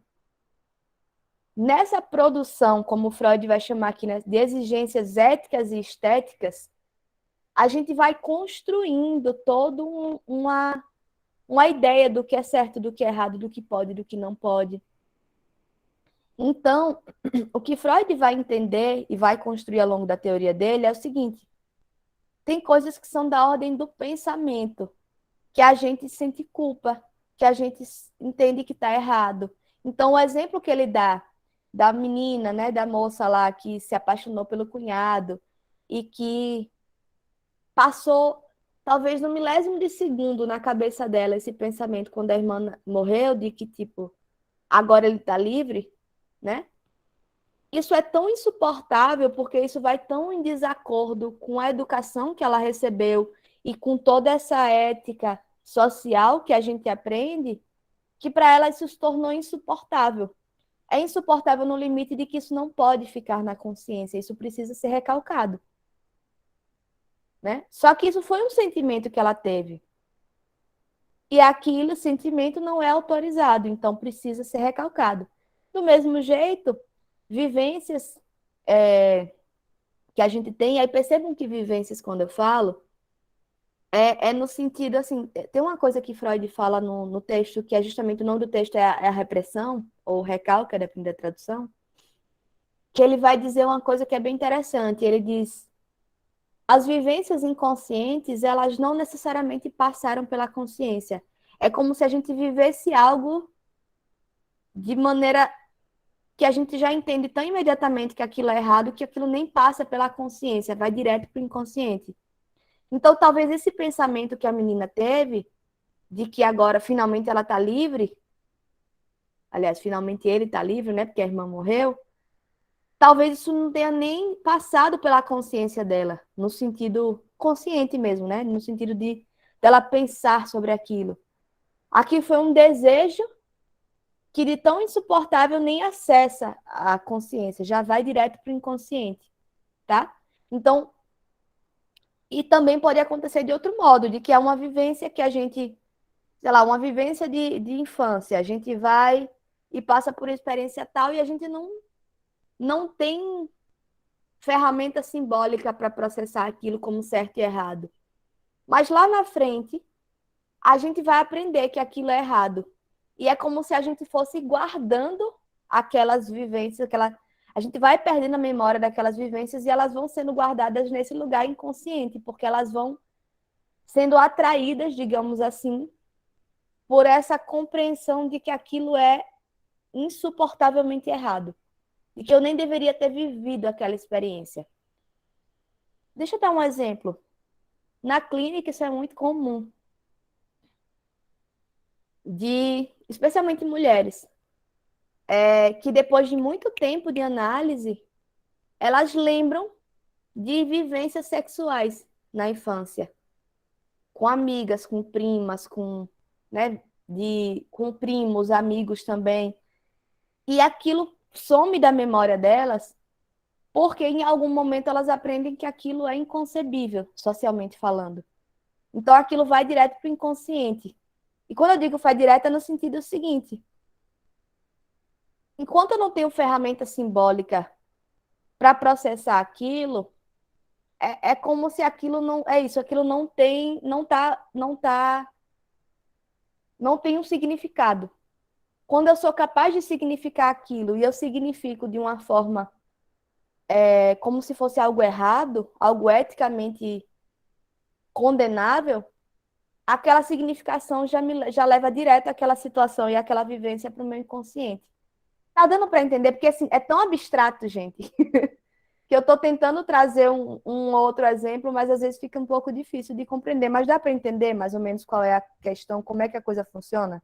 nessa produção, como Freud vai chamar aqui, né, de exigências éticas e estéticas, a gente vai construindo toda uma ideia do que é certo, do que é errado, do que pode, do que não pode. Então, o que Freud vai entender e vai construir ao longo da teoria dele é o seguinte: tem coisas que são da ordem do pensamento, que a gente sente culpa, que a gente entende que está errado. Então, o exemplo que ele dá da menina, né, da moça lá que se apaixonou pelo cunhado e que passou, talvez no milésimo de segundo, na cabeça dela esse pensamento quando a irmã morreu, de que, tipo, agora ele está livre, né? Isso é tão insuportável porque isso vai tão em desacordo com a educação que ela recebeu e com toda essa ética social que a gente aprende, que para ela isso se tornou insuportável. É insuportável no limite de que isso não pode ficar na consciência, isso precisa ser recalcado, né? Só que isso foi um sentimento que ela teve. E aquele sentimento não é autorizado, então precisa ser recalcado. Do mesmo jeito, vivências que a gente tem, aí percebam que vivências, quando eu falo, é no sentido assim, tem uma coisa que Freud fala no texto, que é justamente o nome do texto é a repressão, ou recalque, depende da tradução, que ele vai dizer uma coisa que é bem interessante. Ele diz: as vivências inconscientes, elas não necessariamente passaram pela consciência. É como se a gente vivesse algo de maneira que a gente já entende tão imediatamente que aquilo é errado, que aquilo nem passa pela consciência, vai direto para o inconsciente. Então, talvez esse pensamento que a menina teve, de que agora finalmente ela está livre, aliás, finalmente ele está livre, né, porque a irmã morreu, talvez isso não tenha nem passado pela consciência dela, no sentido consciente mesmo, né, no sentido de dela pensar sobre aquilo. Aqui foi um desejo que de tão insuportável nem acessa a consciência, já vai direto para o inconsciente, tá? Então, e também pode acontecer de outro modo, de que é uma vivência que a gente, sei lá, uma vivência de infância, a gente vai e passa por experiência tal e a gente não tem ferramenta simbólica para processar aquilo como certo e errado. Mas lá na frente, a gente vai aprender que aquilo é errado. E é como se a gente fosse guardando aquelas vivências, a gente vai perdendo a memória daquelas vivências e elas vão sendo guardadas nesse lugar inconsciente, porque elas vão sendo atraídas, digamos assim, por essa compreensão de que aquilo é insuportavelmente errado, de que eu nem deveria ter vivido aquela experiência. Deixa eu dar um exemplo. Na clínica isso é muito comum, especialmente mulheres, que depois de muito tempo de análise, elas lembram de vivências sexuais na infância, com amigas, com primas, né, com primos, amigos também. E aquilo some da memória delas, porque em algum momento elas aprendem que aquilo é inconcebível, socialmente falando. Então aquilo vai direto para o inconsciente. E quando eu digo vai direto, é no sentido seguinte: enquanto eu não tenho ferramenta simbólica para processar aquilo, é como se aquilo não é isso, aquilo não tem um significado. Quando eu sou capaz de significar aquilo e eu significo de uma forma como se fosse algo errado, algo eticamente condenável, aquela significação já leva direto àquela situação e àquela vivência para o meu inconsciente. Tá dando para entender? Porque assim, é tão abstrato, gente, que eu estou tentando trazer um outro exemplo, mas às vezes fica um pouco difícil de compreender. Mas dá para entender mais ou menos qual é a questão, como é que a coisa funciona?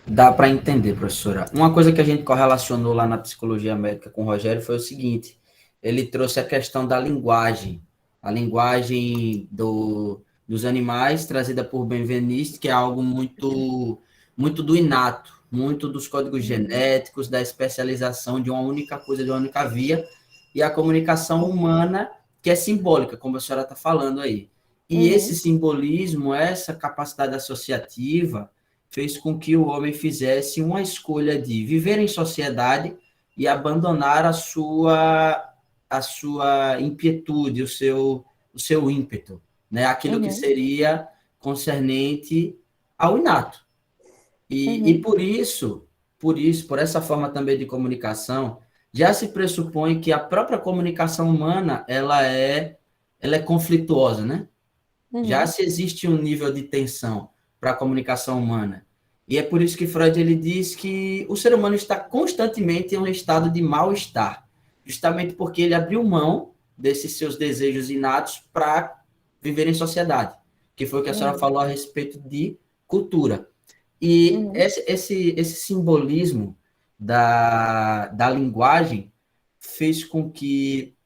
Dá para entender, professora. Uma coisa que a gente correlacionou lá na psicologia médica com o Rogério foi o seguinte: ele trouxe a questão da linguagem, a linguagem dos animais, trazida por Benveniste, que é algo muito do inato, muito dos códigos genéticos, da especialização de uma única coisa, de uma única via, e a comunicação humana, que é simbólica, como a senhora está falando aí. E esse simbolismo, essa capacidade associativa, fez com que o homem fizesse uma escolha de viver em sociedade e abandonar a sua inquietude, o seu ímpeto, né? Aquilo que seria concernente ao inato. E por essa forma também de comunicação, já se pressupõe que a própria comunicação humana ela é conflituosa, né? Já se existe um nível de tensão para a comunicação humana. E é por isso que Freud ele diz que o ser humano está constantemente em um estado de mal-estar, justamente porque ele abriu mão desses seus desejos inatos para viver em sociedade, que foi o que a senhora falou a respeito de cultura. E esse simbolismo da linguagem fez com que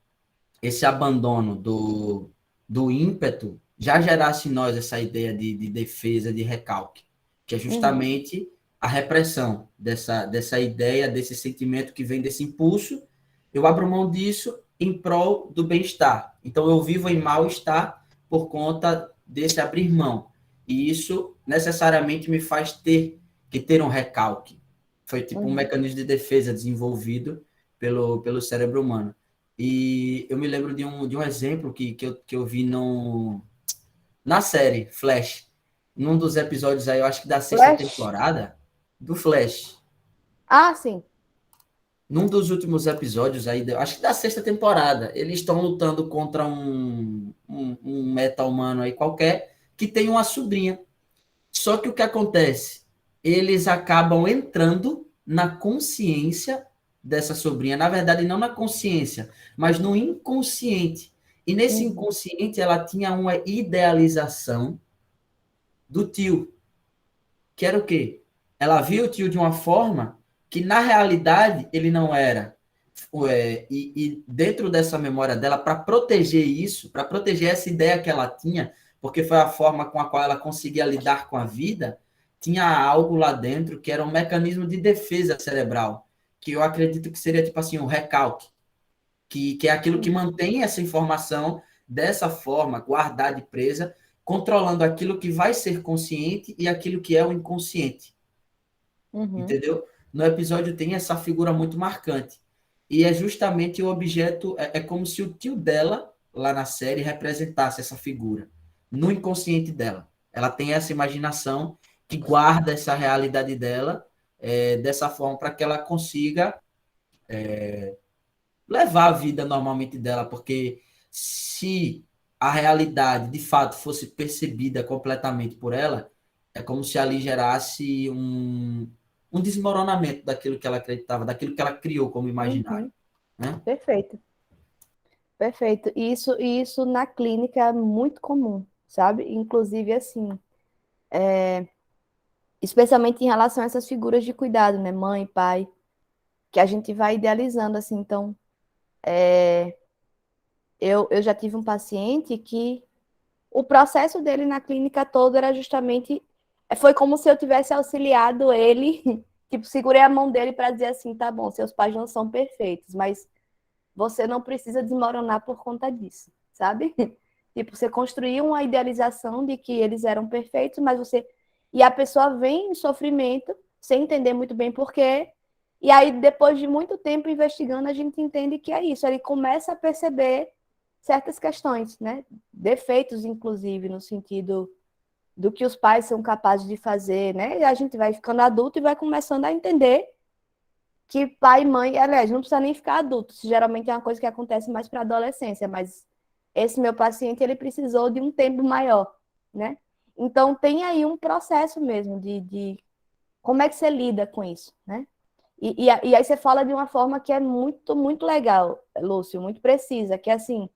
esse abandono do ímpeto já gerasse em nós essa ideia de defesa, de recalque, que é justamente a repressão dessa ideia, desse sentimento que vem desse impulso. Eu abro mão disso em prol do bem-estar. Então, eu vivo em mal-estar por conta desse abrir mão. E isso necessariamente me faz ter um recalque. Foi tipo um mecanismo de defesa desenvolvido pelo cérebro humano. E eu me lembro de um exemplo que eu vi na série Flash, num dos episódios aí, eu acho que da sexta temporada, do Flash. Ah, sim. Num dos últimos episódios aí, acho que da sexta temporada, eles estão lutando contra um meta-humano aí qualquer, que tem uma sobrinha. Só que o que acontece? Eles acabam entrando na consciência dessa sobrinha. Na verdade, não na consciência, mas no inconsciente. E nesse inconsciente, ela tinha uma idealização do tio. Que era o quê? Ela via o tio de uma forma que, na realidade, ele não era. E dentro dessa memória dela, para proteger isso, para proteger essa ideia que ela tinha, porque foi a forma com a qual ela conseguia lidar com a vida, tinha algo lá dentro que era um mecanismo de defesa cerebral, que eu acredito que seria tipo assim, um recalque, que é aquilo que mantém essa informação dessa forma, guardada e presa, controlando aquilo que vai ser consciente e aquilo que é o inconsciente. Entendeu? No episódio tem essa figura muito marcante. E é justamente o objeto, é como se o tio dela, lá na série, representasse essa figura, no inconsciente dela. Ela tem essa imaginação que guarda essa realidade dela dessa forma para que ela consiga levar a vida normalmente dela, porque se a realidade de fato fosse percebida completamente por ela, é como se ali gerasse um desmoronamento daquilo que ela acreditava, daquilo que ela criou como imaginário. Né? Perfeito. Perfeito. E isso na clínica é muito comum, sabe? Inclusive, assim, especialmente em relação a essas figuras de cuidado, né? Mãe, pai, que a gente vai idealizando, assim. Então, eu já tive um paciente que o processo dele na clínica todo era justamente. Foi como se eu tivesse auxiliado ele, tipo, segurei a mão dele para dizer assim: tá bom, seus pais não são perfeitos, mas você não precisa desmoronar por conta disso, sabe? Tipo, você construiu uma idealização de que eles eram perfeitos, mas você. E a pessoa vem em sofrimento, sem entender muito bem por quê. E aí, depois de muito tempo investigando, a gente entende que é isso. Ele começa a perceber certas questões, né? Defeitos, inclusive, no sentido do que os pais são capazes de fazer, né? E a gente vai ficando adulto e vai começando a entender que pai e mãe, aliás, não precisa nem ficar adulto, isso geralmente é uma coisa que acontece mais para adolescência, mas esse meu paciente, ele precisou de um tempo maior, né? Então, tem aí um processo mesmo de como é que você lida com isso, né? E aí você fala de uma forma que é muito, muito legal, Lúcio, muito precisa, que é assim,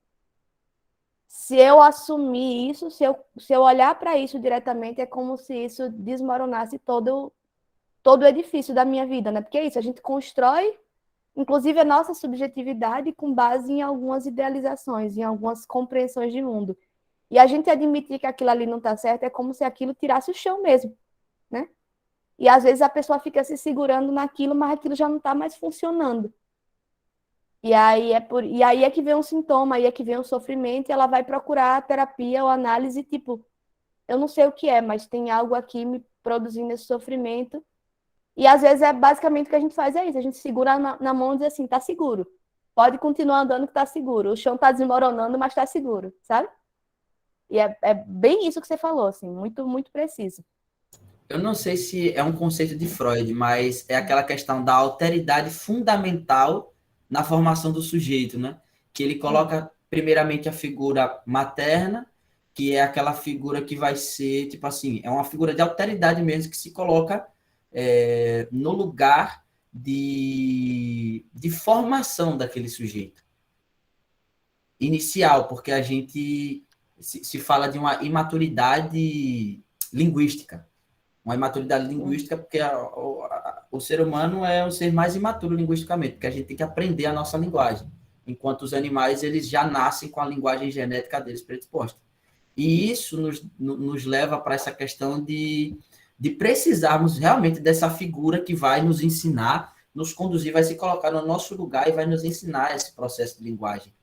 se eu assumir isso, se eu olhar para isso diretamente, é como se isso desmoronasse todo o edifício da minha vida, né? Porque é isso, a gente constrói, inclusive, a nossa subjetividade com base em algumas idealizações, em algumas compreensões de mundo. E a gente admitir que aquilo ali não está certo é como se aquilo tirasse o chão mesmo, né? E às vezes a pessoa fica se segurando naquilo, mas aquilo já não está mais funcionando. E aí é que vem um sintoma, aí é que vem um sofrimento, e ela vai procurar terapia ou análise, tipo, eu não sei o que é, mas tem algo aqui me produzindo esse sofrimento. E às vezes é basicamente o que a gente faz é isso, a gente segura na mão e diz assim, tá seguro. Pode continuar andando que tá seguro. O chão tá desmoronando, mas tá seguro, sabe? E é bem isso que você falou, assim, muito, muito preciso. Eu não sei se é um conceito de Freud, mas é aquela questão da alteridade fundamental na formação do sujeito, né? Que ele coloca primeiramente a figura materna, que é aquela figura que vai ser, tipo assim, é uma figura de alteridade mesmo que se coloca no lugar de formação daquele sujeito inicial, porque a gente se fala de uma imaturidade linguística. Uma imaturidade linguística, porque o ser humano é o ser mais imaturo linguisticamente, porque a gente tem que aprender a nossa linguagem, enquanto os animais eles já nascem com a linguagem genética deles predisposta. E isso nos leva para essa questão de precisarmos realmente dessa figura que vai nos ensinar, nos conduzir, vai se colocar no nosso lugar e vai nos ensinar esse processo de linguagem.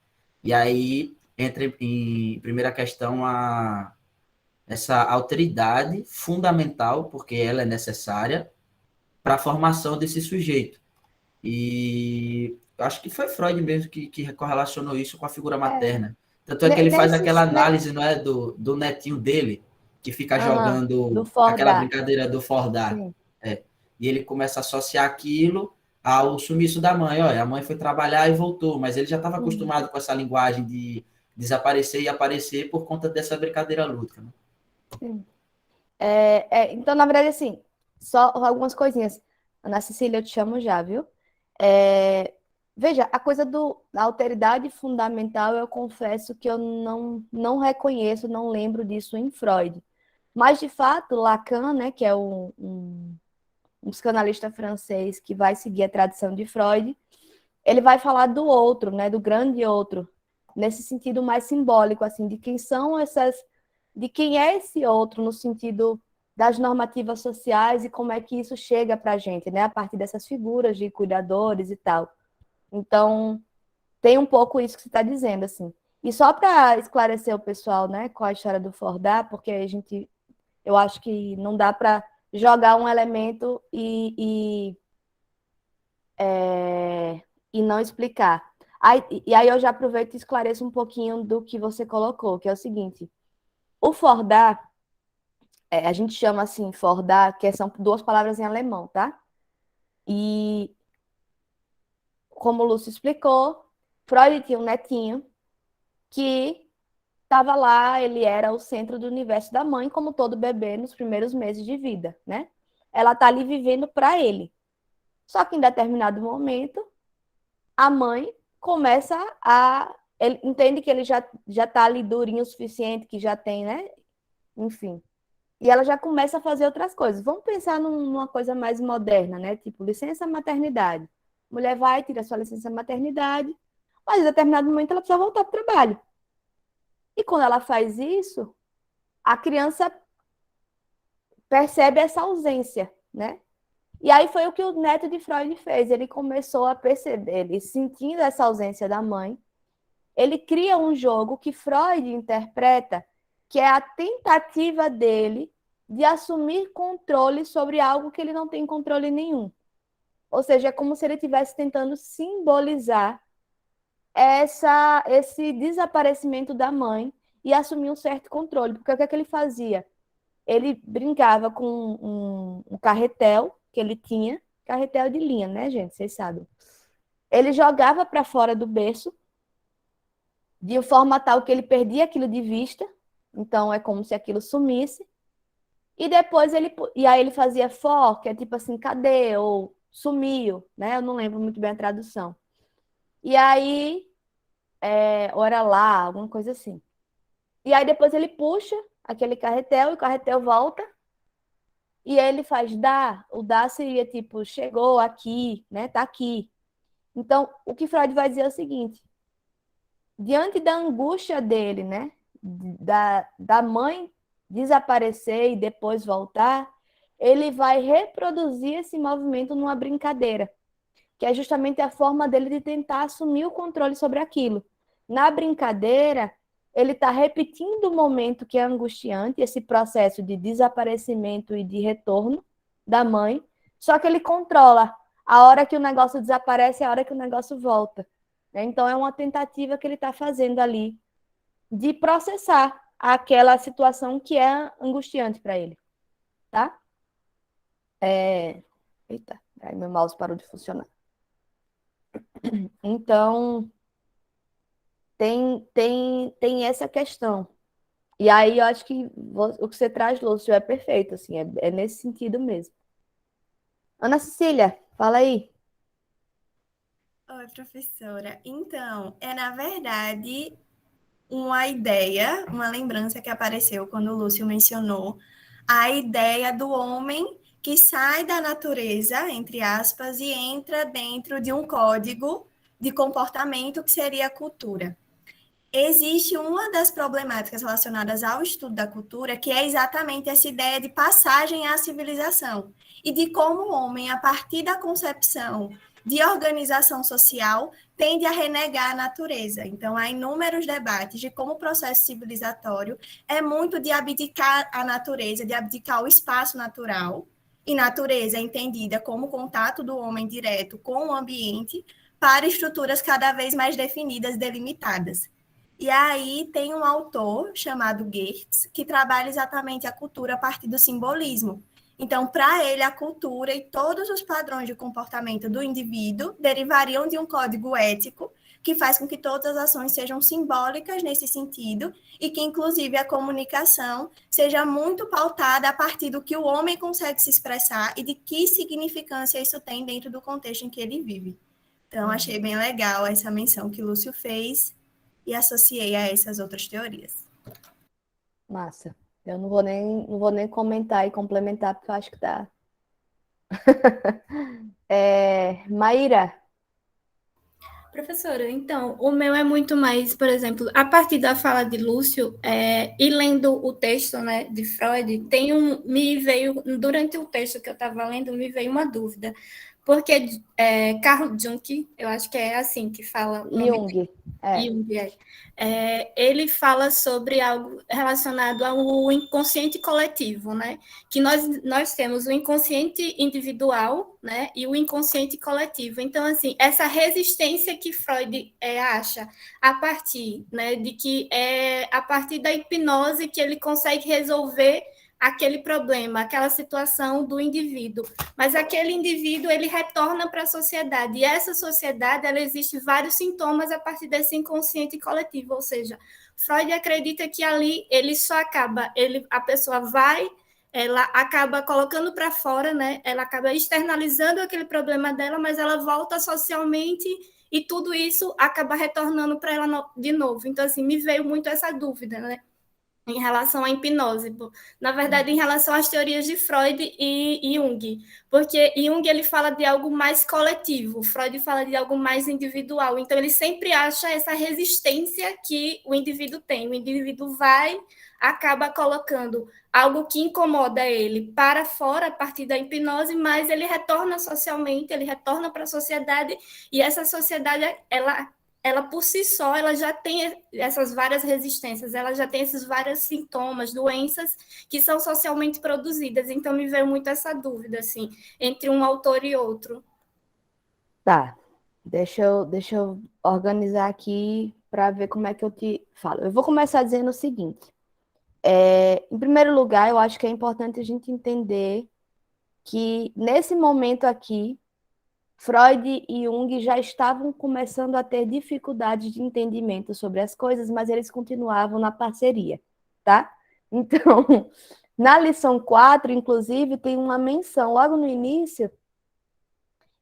E aí entra em primeira questão essa alteridade fundamental, porque ela é necessária para a formação desse sujeito. E eu acho que foi Freud mesmo que correlacionou isso com a figura materna. Tanto é que ele faz aquela análise, não é, do netinho dele, que fica Do jogando aquela Fordar. brincadeira do Fordar. Sim. E ele começa a associar aquilo ao sumiço da mãe. Olha, a mãe foi trabalhar e voltou, mas ele já estava acostumado com essa linguagem de desaparecer e aparecer por conta dessa brincadeira lúdica. Né? Sim. Então, na verdade, assim, só algumas coisinhas. Ana Cecília, eu te chamo já, viu? Veja, a coisa da alteridade fundamental, eu confesso que eu não reconheço, não lembro disso em Freud. Mas, de fato, Lacan, né, que é um psicanalista francês que vai seguir a tradição de Freud, ele vai falar do outro, né, do grande outro, nesse sentido mais simbólico, assim, de quem é esse outro no sentido das normativas sociais e como é que isso chega para a gente, né, a partir dessas figuras de cuidadores e tal. Então, tem um pouco isso que você está dizendo, assim. E só para esclarecer o pessoal, né, com a história do Fordar, porque eu acho que não dá para jogar um elemento e não explicar. E aí eu já aproveito e esclareço um pouquinho do que você colocou, que é o seguinte: o Fordar, a gente chama assim Fordar, que são duas palavras em alemão, tá? E como o Lúcio explicou, Freud tinha um netinho que estava lá, ele era o centro do universo da mãe, como todo bebê nos primeiros meses de vida, né? Ela tá ali vivendo para ele. Só que em determinado momento, a mãe começa ele entende que ele já tá ali durinho o suficiente, que já tem, né? Enfim. E ela já começa a fazer outras coisas. Vamos pensar numa coisa mais moderna, né? Tipo, licença maternidade. Mulher vai, tira sua licença maternidade, mas em determinado momento ela precisa voltar para o trabalho. E quando ela faz isso, a criança percebe essa ausência, né? E aí foi o que o neto de Freud fez. Ele começou a perceber, ele sentindo essa ausência da mãe, ele cria um jogo que Freud interpreta que é a tentativa dele de assumir controle sobre algo que ele não tem controle nenhum. Ou seja, é como se ele estivesse tentando simbolizar esse desaparecimento da mãe e assumir um certo controle. Porque o que é que ele fazia? Ele brincava com um carretel que ele tinha, carretel de linha, né, gente? Vocês sabem. Ele jogava para fora do berço, de forma tal que ele perdia aquilo de vista, então é como se aquilo sumisse, e depois aí ele fazia for, que é tipo assim, cadê? Ou sumiu, né? Eu não lembro muito bem a tradução. E aí, ou era lá, alguma coisa assim. E aí depois ele puxa aquele carretel, e o carretel volta, e ele faz dá. O dá seria tipo, chegou aqui, né? Tá aqui. Então, o que Freud vai dizer é o seguinte: diante da angústia dele, né? Da mãe desaparecer e depois voltar, ele vai reproduzir esse movimento numa brincadeira, que é justamente a forma dele de tentar assumir o controle sobre aquilo. Na brincadeira, ele está repetindo o momento que é angustiante, esse processo de desaparecimento e de retorno da mãe, só que ele controla a hora que o negócio desaparece e a hora que o negócio volta. Então, é uma tentativa que ele está fazendo ali de processar aquela situação que é angustiante para ele, tá? Eita, aí meu mouse parou de funcionar. Então, tem essa questão. E aí eu acho que o que você traz, Lúcio, é perfeito, assim, é nesse sentido mesmo. Ana Cecília, fala aí. Oi, professora. Então, na verdade uma ideia, uma lembrança que apareceu quando o Lúcio mencionou a ideia do homem que sai da natureza, entre aspas, e entra dentro de um código de comportamento que seria a cultura. Existe uma das problemáticas relacionadas ao estudo da cultura, que é exatamente essa ideia de passagem à civilização, e de como o homem, a partir da concepção de organização social, tende a renegar a natureza. Então, há inúmeros debates de como o processo civilizatório é muito de abdicar a natureza, de abdicar o espaço natural, e natureza é entendida como contato do homem direto com o ambiente, para estruturas cada vez mais definidas, delimitadas. E aí tem um autor chamado Geertz, que trabalha exatamente a cultura a partir do simbolismo. Então, para ele, a cultura e todos os padrões de comportamento do indivíduo derivariam de um código ético que faz com que todas as ações sejam simbólicas nesse sentido e que, inclusive, a comunicação seja muito pautada a partir do que o homem consegue se expressar e de que significância isso tem dentro do contexto em que ele vive. Então, achei bem legal essa menção que o Lúcio fez e associei a essas outras teorias. Massa. Eu não vou nem comentar e complementar, porque eu acho que tá. Maíra, Professora, então, o meu é muito mais, por exemplo, a partir da fala de Lúcio, e lendo o texto, né, de Freud, me veio, durante o texto que eu estava lendo, me veio uma dúvida, porque Carl Jung, eu acho que é assim que fala o nome dele. Jung. Jung, ele fala sobre algo relacionado ao inconsciente coletivo, né? Que nós temos o inconsciente individual, né? E o inconsciente coletivo. Então, assim, essa resistência que Freud acha a partir, né? De que é a partir da hipnose que ele consegue resolver aquele problema, aquela situação do indivíduo. Mas aquele indivíduo, ele retorna para a sociedade, e essa sociedade, ela existe vários sintomas a partir desse inconsciente coletivo, ou seja, Freud acredita que ali ele só acaba, a pessoa vai, ela acaba colocando para fora, né? Ela acaba externalizando aquele problema dela, mas ela volta socialmente e tudo isso acaba retornando para ela de novo. Então, assim, me veio muito essa dúvida, né? Em relação à hipnose, na verdade, em relação às teorias de Freud e Jung, porque Jung ele fala de algo mais coletivo, Freud fala de algo mais individual, então ele sempre acha essa resistência que o indivíduo tem, o indivíduo acaba colocando algo que incomoda ele para fora a partir da hipnose, mas ele retorna socialmente, ele retorna para a sociedade, e essa sociedade, ela por si só, ela já tem essas várias resistências, ela já tem esses vários sintomas, doenças que são socialmente produzidas. Então, me veio muito essa dúvida, assim, entre um autor e outro. Tá. Deixa eu organizar aqui para ver como é que eu te falo. Eu vou começar dizendo o seguinte. Em primeiro lugar, eu acho que é importante a gente entender que nesse momento aqui, Freud e Jung já estavam começando a ter dificuldades de entendimento sobre as coisas, mas eles continuavam na parceria, tá? Então, na lição 4, inclusive, tem uma menção logo no início,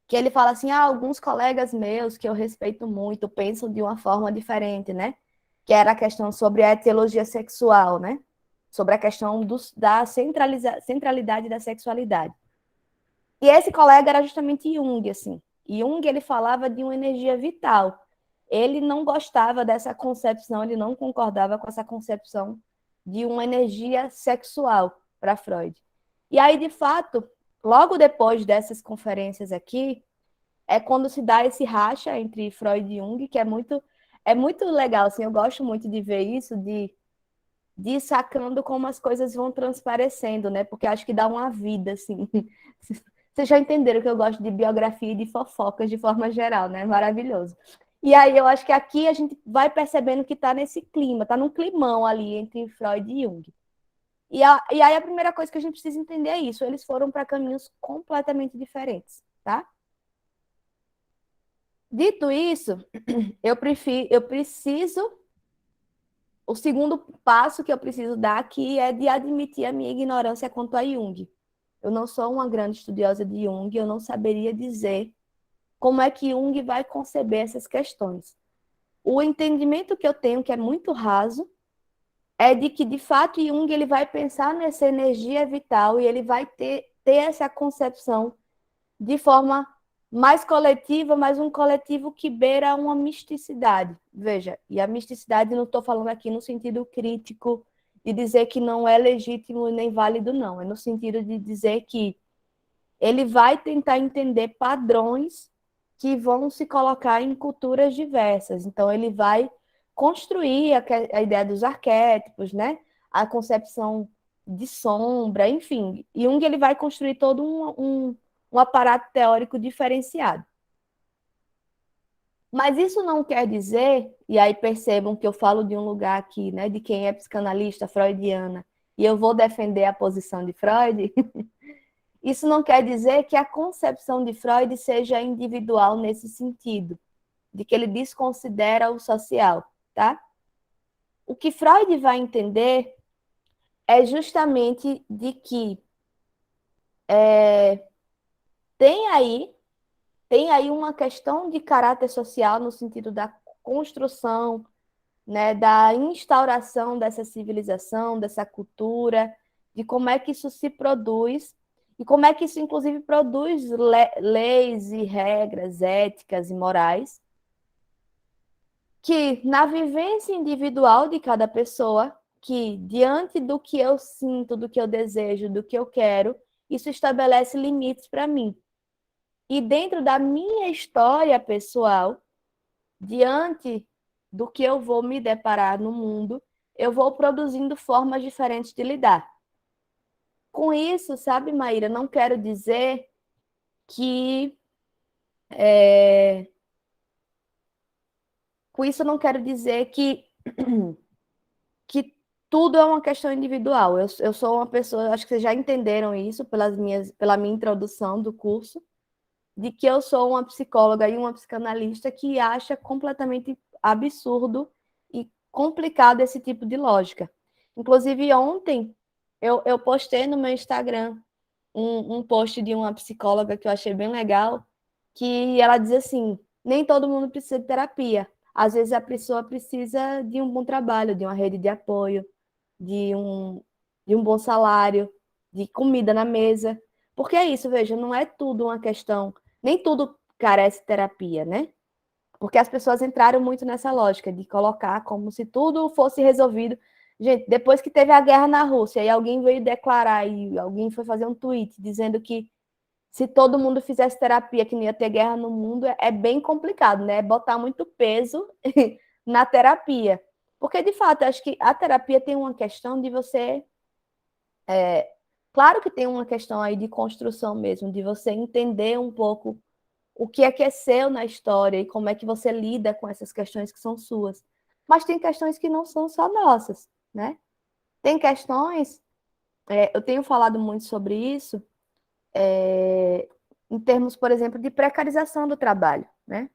que ele fala assim, alguns colegas meus que eu respeito muito pensam de uma forma diferente, né? Que era a questão sobre a etiologia sexual, né? Sobre a questão da centralidade da sexualidade. E esse colega era justamente Jung, assim. Jung, ele falava de uma energia vital. Ele não gostava dessa concepção, ele não concordava com essa concepção de uma energia sexual para Freud. E aí, de fato, logo depois dessas conferências aqui, é quando se dá esse racha entre Freud e Jung, que é muito legal, assim, eu gosto muito de ver isso, de ir sacando como as coisas vão transparecendo, né? Porque acho que dá uma vida, assim. Vocês já entenderam que eu gosto de biografia e de fofocas de forma geral, né? Maravilhoso. E aí eu acho que aqui a gente vai percebendo que está nesse clima, está num climão ali entre Freud e Jung. E aí a primeira coisa que a gente precisa entender é isso, eles foram para caminhos completamente diferentes, tá? Dito isso, eu preciso, o segundo passo que eu preciso dar aqui é de admitir a minha ignorância quanto a Jung. Eu não sou uma grande estudiosa de Jung, eu não saberia dizer como é que Jung vai conceber essas questões. O entendimento que eu tenho, que é muito raso, é de que, de fato, Jung ele vai pensar nessa energia vital e ele vai ter essa concepção de forma mais coletiva, mas um coletivo que beira uma misticidade. Veja, e a misticidade não estou falando aqui no sentido crítico de dizer que não é legítimo nem válido, não. É no sentido de dizer que ele vai tentar entender padrões que vão se colocar em culturas diversas. Então, ele vai construir a ideia dos arquétipos, né? A concepção de sombra, enfim. Jung ele vai construir todo um aparato teórico diferenciado. Mas isso não quer dizer, e aí percebam que eu falo de um lugar aqui, né, de quem é psicanalista freudiana, e eu vou defender a posição de Freud, isso não quer dizer que a concepção de Freud seja individual nesse sentido, de que ele desconsidera o social, tá? O que Freud vai entender é justamente de que tem aí uma questão de caráter social no sentido da construção, né, da instauração dessa civilização, dessa cultura, de como é que isso se produz e como é que isso, inclusive, produz leis e regras éticas e morais que, na vivência individual de cada pessoa, que diante do que eu sinto, do que eu desejo, do que eu quero, isso estabelece limites para mim. E dentro da minha história pessoal, diante do que eu vou me deparar no mundo, eu vou produzindo formas diferentes de lidar. Com isso, sabe, Maíra, não quero dizer que... Com isso, não quero dizer que tudo é uma questão individual. Eu sou uma pessoa, acho que vocês já entenderam isso pela minha introdução do curso, de que eu sou uma psicóloga e uma psicanalista que acha completamente absurdo e complicado esse tipo de lógica. Inclusive, ontem, eu postei no meu Instagram um post de uma psicóloga que eu achei bem legal, que ela diz assim, nem todo mundo precisa de terapia. Às vezes a pessoa precisa de um bom trabalho, de uma rede de apoio, de um bom salário, de comida na mesa. Porque é isso, veja, não é tudo uma questão, nem tudo carece de terapia, né? Porque as pessoas entraram muito nessa lógica de colocar como se tudo fosse resolvido. Gente, depois que teve a guerra na Rússia e alguém veio declarar e alguém foi fazer um tweet dizendo que se todo mundo fizesse terapia, que não ia ter guerra no mundo, é bem complicado, né? É botar muito peso na terapia. Porque, de fato, acho que a terapia tem uma questão de você... Claro que tem uma questão aí de construção mesmo, de você entender um pouco o que é seu na história e como é que você lida com essas questões que são suas. Mas tem questões que não são só nossas, né? Tem questões... eu tenho falado muito sobre isso, em termos, por exemplo, de precarização do trabalho, né?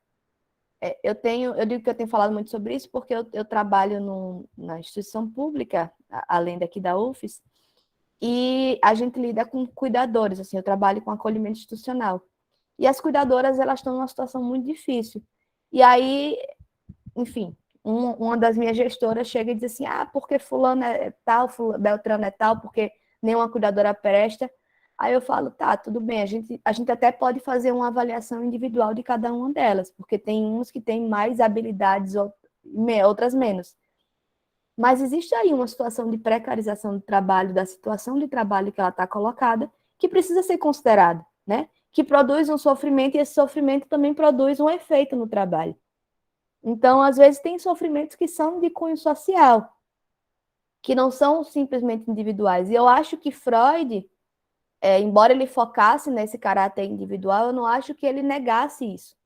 Eu digo que eu tenho falado muito sobre isso porque eu trabalho na instituição pública, além daqui da UFES, e a gente lida com cuidadores, assim, eu trabalho com acolhimento institucional. E as cuidadoras, elas estão numa situação muito difícil. E aí, enfim, uma das minhas gestoras chega e diz assim, porque fulano é tal, Beltrano é tal, porque nenhuma cuidadora presta. Aí eu falo, tá, tudo bem, a gente até pode fazer uma avaliação individual de cada uma delas, porque tem uns que têm mais habilidades, outras menos. Mas existe aí uma situação de precarização do trabalho, da situação de trabalho que ela está colocada, que precisa ser considerada, né? Que produz um sofrimento e esse sofrimento também produz um efeito no trabalho. Então, às vezes, tem sofrimentos que são de cunho social, que não são simplesmente individuais. E eu acho que Freud, embora ele focasse nesse caráter individual, eu não acho que ele negasse isso.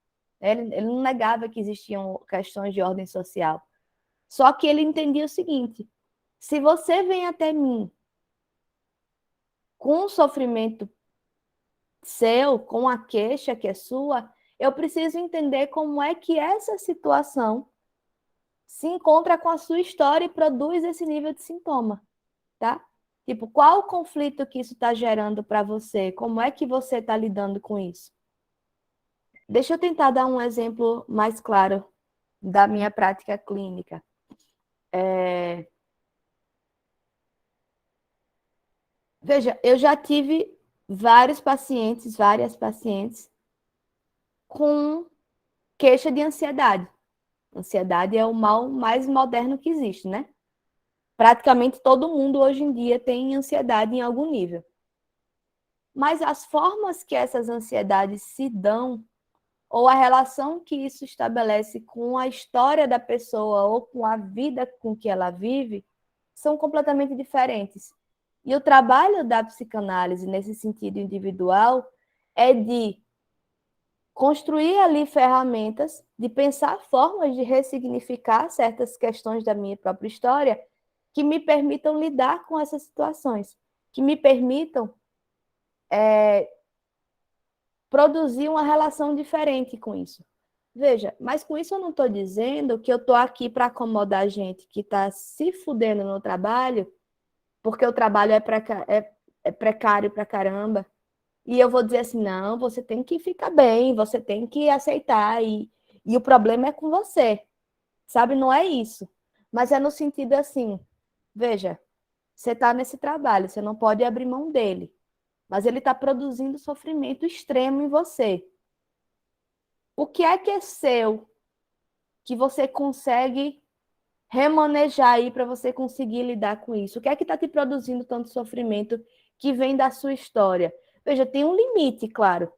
Ele não negava que existiam questões de ordem social. Só que ele entendia o seguinte: se você vem até mim com um sofrimento seu, com a queixa que é sua, eu preciso entender como é que essa situação se encontra com a sua história e produz esse nível de sintoma, tá? Tipo, qual o conflito que isso está gerando para você? Como é que você está lidando com isso? Deixa eu tentar dar um exemplo mais claro da minha prática clínica. Veja, eu já tive várias pacientes com queixa de ansiedade. Ansiedade é o mal mais moderno que existe, né? Praticamente todo mundo hoje em dia tem ansiedade em algum nível. Mas as formas que essas ansiedades se dão, ou a relação que isso estabelece com a história da pessoa ou com a vida com que ela vive, são completamente diferentes. E o trabalho da psicanálise, nesse sentido individual, é de construir ali ferramentas, de pensar formas de ressignificar certas questões da minha própria história que me permitam lidar com essas situações, que me permitam produzir uma relação diferente com isso. Veja, mas com isso eu não estou dizendo que eu estou aqui para acomodar a gente que está se fudendo no trabalho, porque o trabalho é precário pra caramba, e eu vou dizer assim, não, você tem que ficar bem, você tem que aceitar, e o problema é com você, sabe? Não é isso. Mas é no sentido assim, veja, você está nesse trabalho, você não pode abrir mão dele, mas ele está produzindo sofrimento extremo em você. O que é seu que você consegue remanejar aí para você conseguir lidar com isso? O que é que está te produzindo tanto sofrimento que vem da sua história? Veja, tem um limite, claro,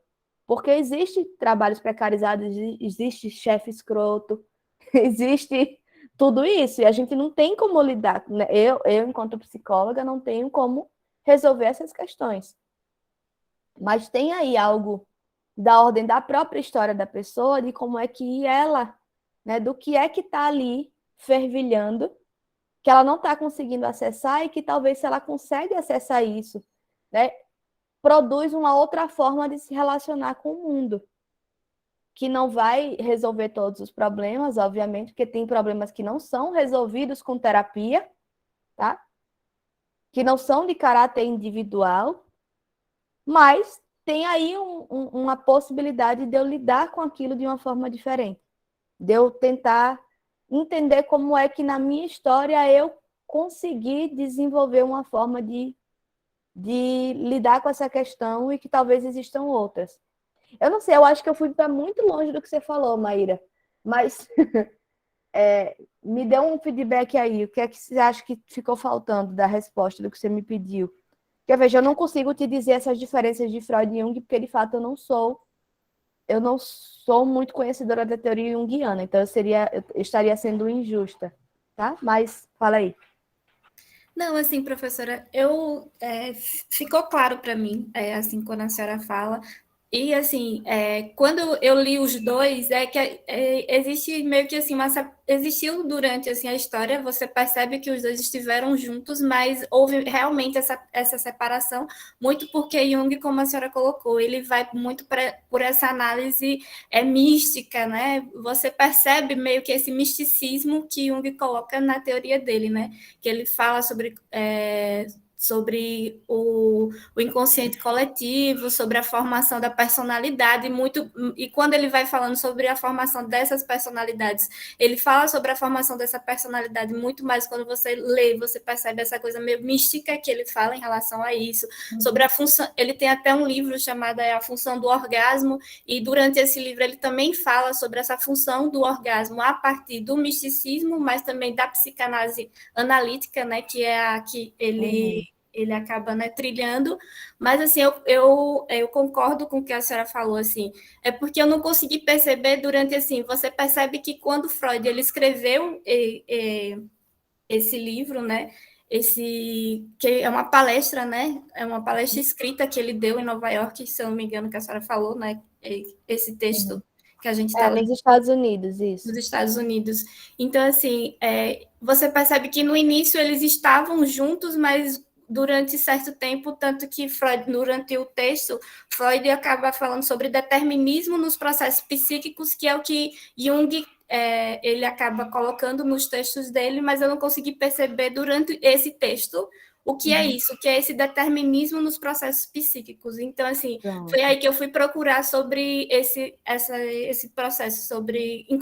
porque existe trabalhos precarizados, existe chefe escroto, existe tudo isso, e a gente não tem como lidar, né? Eu, enquanto psicóloga, não tenho como resolver essas questões. Mas tem aí algo da ordem da própria história da pessoa, de como é que ela, né, do que é que está ali fervilhando, que ela não está conseguindo acessar e que talvez se ela consegue acessar isso, né, produz uma outra forma de se relacionar com o mundo, que não vai resolver todos os problemas, obviamente, porque tem problemas que não são resolvidos com terapia, tá? Que não são de caráter individual, mas tem aí uma possibilidade de eu lidar com aquilo de uma forma diferente, de eu tentar entender como é que na minha história eu consegui desenvolver uma forma de lidar com essa questão e que talvez existam outras. Eu não sei, eu acho que eu fui para muito longe do que você falou, Maíra, mas me dê um feedback aí, o que é que você acha que ficou faltando da resposta do que você me pediu? Porque, veja, eu não consigo te dizer essas diferenças de Freud e Jung, porque, de fato, eu não sou muito conhecedora da teoria junguiana, então eu estaria sendo injusta, tá? Mas, fala aí. Não, assim, professora, ficou claro para mim, assim, quando a senhora fala, E, assim, quando eu li os dois, existe meio que, assim, existiu durante, assim, a história, você percebe que os dois estiveram juntos, mas houve realmente essa separação, muito porque Jung, como a senhora colocou, ele vai muito por essa análise mística, né? Você percebe meio que esse misticismo que Jung coloca na teoria dele, né? Que ele fala sobre o inconsciente coletivo, sobre a formação da personalidade, e quando ele vai falando sobre a formação dessas personalidades, ele fala sobre a formação dessa personalidade muito mais quando você lê, você percebe essa coisa meio mística que ele fala em relação a isso, sobre a função, ele tem até um livro chamado A Função do Orgasmo, e durante esse livro ele também fala sobre essa função do orgasmo a partir do misticismo, mas também da psicanálise analítica, né, que é a que ele acaba, né, trilhando, mas assim, eu concordo com o que a senhora falou, assim, é porque eu não consegui perceber durante, assim, você percebe que quando Freud, ele escreveu esse livro, né, que é uma palestra, né, é uma palestra escrita que ele deu em Nova York, se eu não me engano, que a senhora falou, né, esse texto que a gente está lendo. Nos Estados Unidos, isso. Nos Estados Unidos. Então, assim, você percebe que no início eles estavam juntos, mas durante certo tempo, tanto que Freud, durante o texto, Freud acaba falando sobre determinismo nos processos psíquicos, que é o que Jung ele acaba colocando nos textos dele, mas eu não consegui perceber durante esse texto o que é isso, o que é esse determinismo nos processos psíquicos. Então, assim, foi aí que eu fui procurar sobre esse processo, sobre o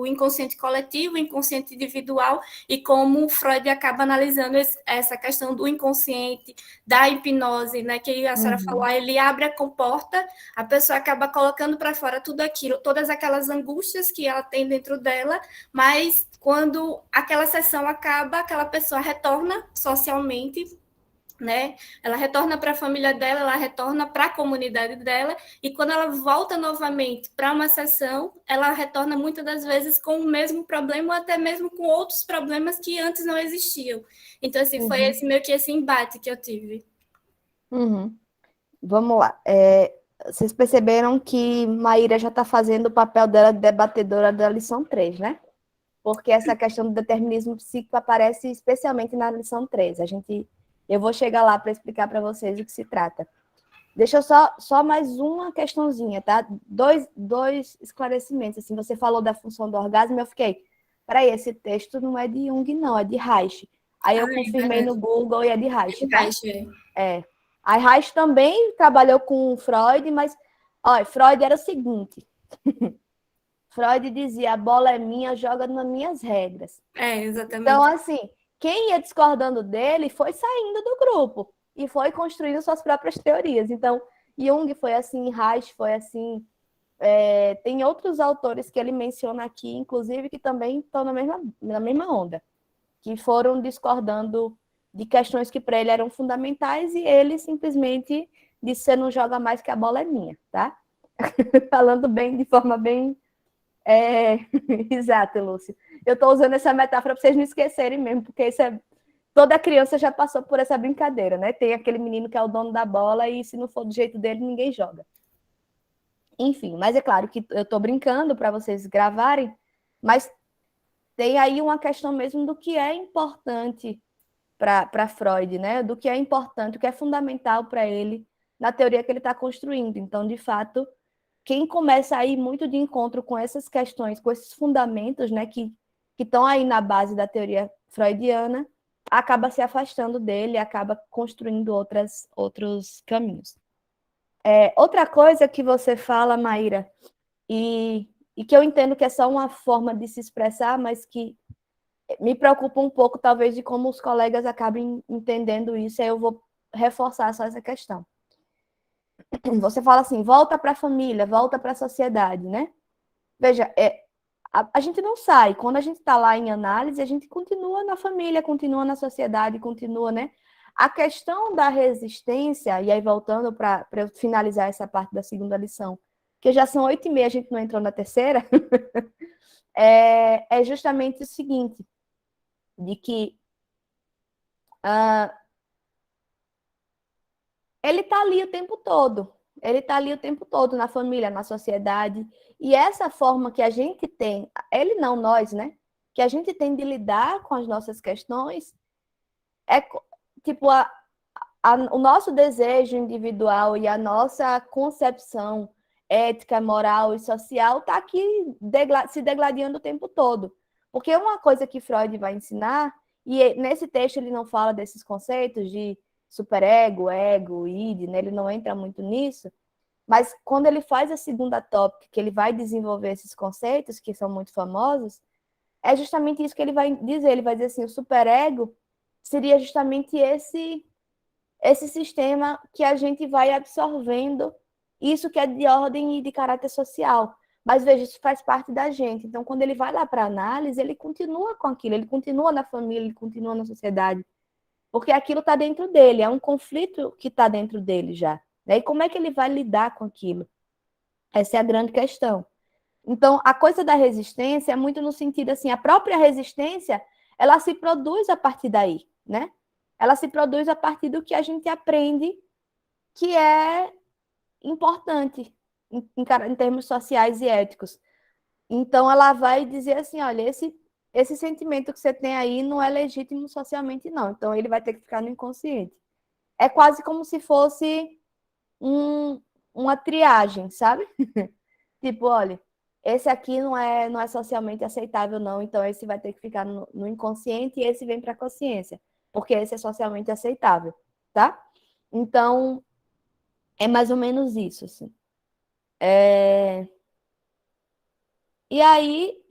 inconsciente coletivo, o inconsciente individual, e como Freud acaba analisando essa questão do inconsciente, da hipnose, né, que a senhora falou, ele abre a comporta, a pessoa acaba colocando para fora tudo aquilo, todas aquelas angústias que ela tem dentro dela, mas quando aquela sessão acaba, aquela pessoa retorna socialmente, né? Ela retorna para a família dela, ela retorna para a comunidade dela, e quando ela volta novamente para uma sessão, ela retorna muitas das vezes com o mesmo problema, ou até mesmo com outros problemas que antes não existiam. Então, assim, foi meio que esse embate que eu tive. Vamos lá. Vocês perceberam que Maíra já está fazendo o papel dela de debatedora da lição 3, né? Porque essa questão do determinismo psíquico aparece especialmente na lição 3. Eu vou chegar lá para explicar para vocês o que se trata. Deixa eu só mais uma questãozinha, tá? Dois esclarecimentos. Assim, você falou da função do orgasmo, eu fiquei, peraí, esse texto não é de Jung, não, é de Reich. Aí eu confirmei no Google e é de Reich, tá? Aí Reich também trabalhou com Freud, mas olha, Freud era o seguinte... Freud dizia, a bola é minha, joga nas minhas regras. Exatamente. Então, assim, quem ia discordando dele foi saindo do grupo e foi construindo suas próprias teorias. Então, Jung foi assim, Reich foi assim. Tem outros autores que ele menciona aqui, inclusive, que também estão na mesma onda, que foram discordando de questões que para ele eram fundamentais e ele simplesmente disse, você não joga mais que a bola é minha, tá? Falando bem, de forma bem... Exato, Lúcio. Eu estou usando essa metáfora para vocês não esquecerem mesmo, porque toda criança já passou por essa brincadeira, né? Tem aquele menino que é o dono da bola e se não for do jeito dele, ninguém joga. Enfim, mas é claro que eu estou brincando para vocês gravarem, mas tem aí uma questão mesmo do que é importante para Freud, né? Do que é importante, o que é fundamental para ele na teoria que ele está construindo. Então, de fato, quem começa a ir muito de encontro com essas questões, com esses fundamentos, né, que estão aí na base da teoria freudiana, acaba se afastando dele, acaba construindo outros caminhos. Outra coisa que você fala, Maíra, e que eu entendo que é só uma forma de se expressar, mas que me preocupa um pouco, talvez, de como os colegas acabem entendendo isso, aí eu vou reforçar só essa questão. Você fala assim, volta para a família, volta para a sociedade, né? Veja, a gente não sai. Quando a gente está lá em análise, a gente continua na família, continua na sociedade, continua, né? A questão da resistência, e aí voltando para eu finalizar essa parte da segunda lição, que já são 8h30, a gente não entrou na terceira, é justamente o seguinte, de que ele está ali o tempo todo, Ele está ali o tempo todo, na família, na sociedade. E essa forma que a gente tem, ele não, nós, né? Que a gente tem de lidar com as nossas questões, é tipo o nosso desejo individual e a nossa concepção ética, moral e social está aqui se degladiando o tempo todo. Porque uma coisa que Freud vai ensinar, e nesse texto ele não fala desses conceitos de superego, ego, id, né? Ele não entra muito nisso, mas quando ele faz a segunda tópica, que ele vai desenvolver esses conceitos, que são muito famosos, é justamente isso que ele vai dizer. Ele vai dizer assim, o superego seria justamente esse sistema que a gente vai absorvendo, isso que é de ordem e de caráter social. Mas veja, isso faz parte da gente. Então, quando ele vai lá para a análise, ele continua com aquilo, ele continua na família, ele continua na sociedade, porque aquilo está dentro dele, é um conflito que está dentro dele já. E como é que ele vai lidar com aquilo? Essa é a grande questão. Então, a coisa da resistência é muito no sentido assim, a própria resistência, ela se produz a partir daí, né? Ela se produz a partir do que a gente aprende que é importante em termos sociais e éticos. Então, ela vai dizer assim, olha, esse sentimento que você tem aí não é legítimo socialmente, não. Então, ele vai ter que ficar no inconsciente. É quase como se fosse uma triagem, sabe? Tipo, olha, esse aqui não é socialmente aceitável, não. Então, esse vai ter que ficar no inconsciente e esse vem para a consciência, porque esse é socialmente aceitável, tá? Então, é mais ou menos isso, assim. E aí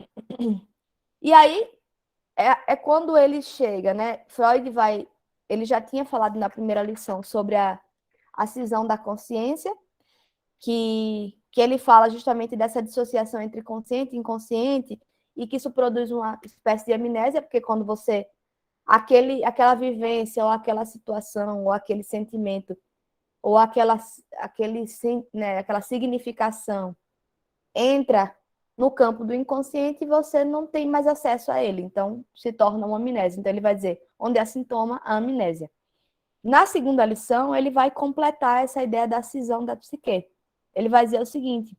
é quando ele chega, né? Ele já tinha falado na primeira lição sobre a cisão da consciência, que ele fala justamente dessa dissociação entre consciente e inconsciente, e que isso produz uma espécie de amnésia, porque quando você aquela vivência, ou aquela situação, ou aquele sentimento, ou aquela significação entra no campo do inconsciente e você não tem mais acesso a ele, então se torna uma amnésia. Então ele vai dizer, onde há sintoma, há amnésia. Na segunda lição, ele vai completar essa ideia da cisão da psique. Ele vai dizer o seguinte,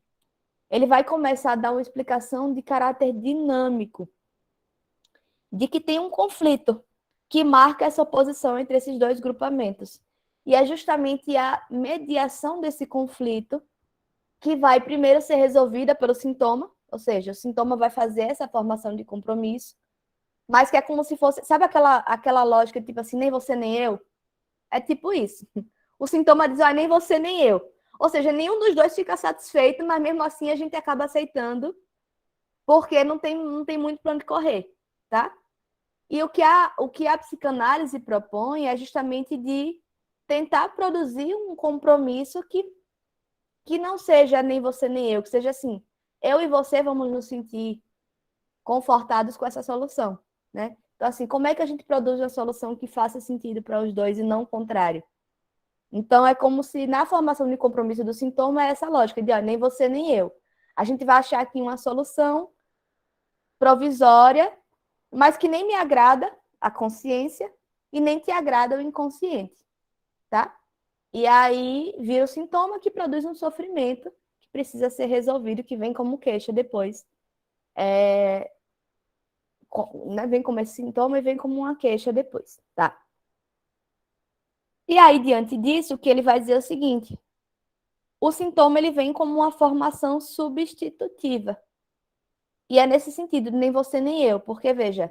ele vai começar a dar uma explicação de caráter dinâmico, de que tem um conflito que marca essa oposição entre esses dois grupamentos. E é justamente a mediação desse conflito que vai primeiro ser resolvida pelo sintoma, ou seja, o sintoma vai fazer essa formação de compromisso, mas que é como se fosse, sabe aquela lógica, tipo assim, nem você nem eu? É tipo isso. O sintoma diz, nem você nem eu. Ou seja, nenhum dos dois fica satisfeito, mas mesmo assim a gente acaba aceitando, porque não tem muito para onde correr, tá? E o que a psicanálise propõe é justamente de tentar produzir um compromisso que não seja nem você nem eu, que seja assim, eu e você vamos nos sentir confortados com essa solução, né? Então, assim, como é que a gente produz uma solução que faça sentido para os dois e não o contrário? Então, é como se na formação de compromisso do sintoma é essa lógica de nem você nem eu. A gente vai achar aqui uma solução provisória, mas que nem me agrada a consciência e nem te agrada o inconsciente, tá? E aí vira o sintoma que produz um sofrimento que precisa ser resolvido, que vem como queixa depois. Né? Vem como esse sintoma e vem como uma queixa depois, tá? E aí, diante disso, o que ele vai dizer é o seguinte, o sintoma ele vem como uma formação substitutiva. E é nesse sentido, nem você nem eu, porque, veja,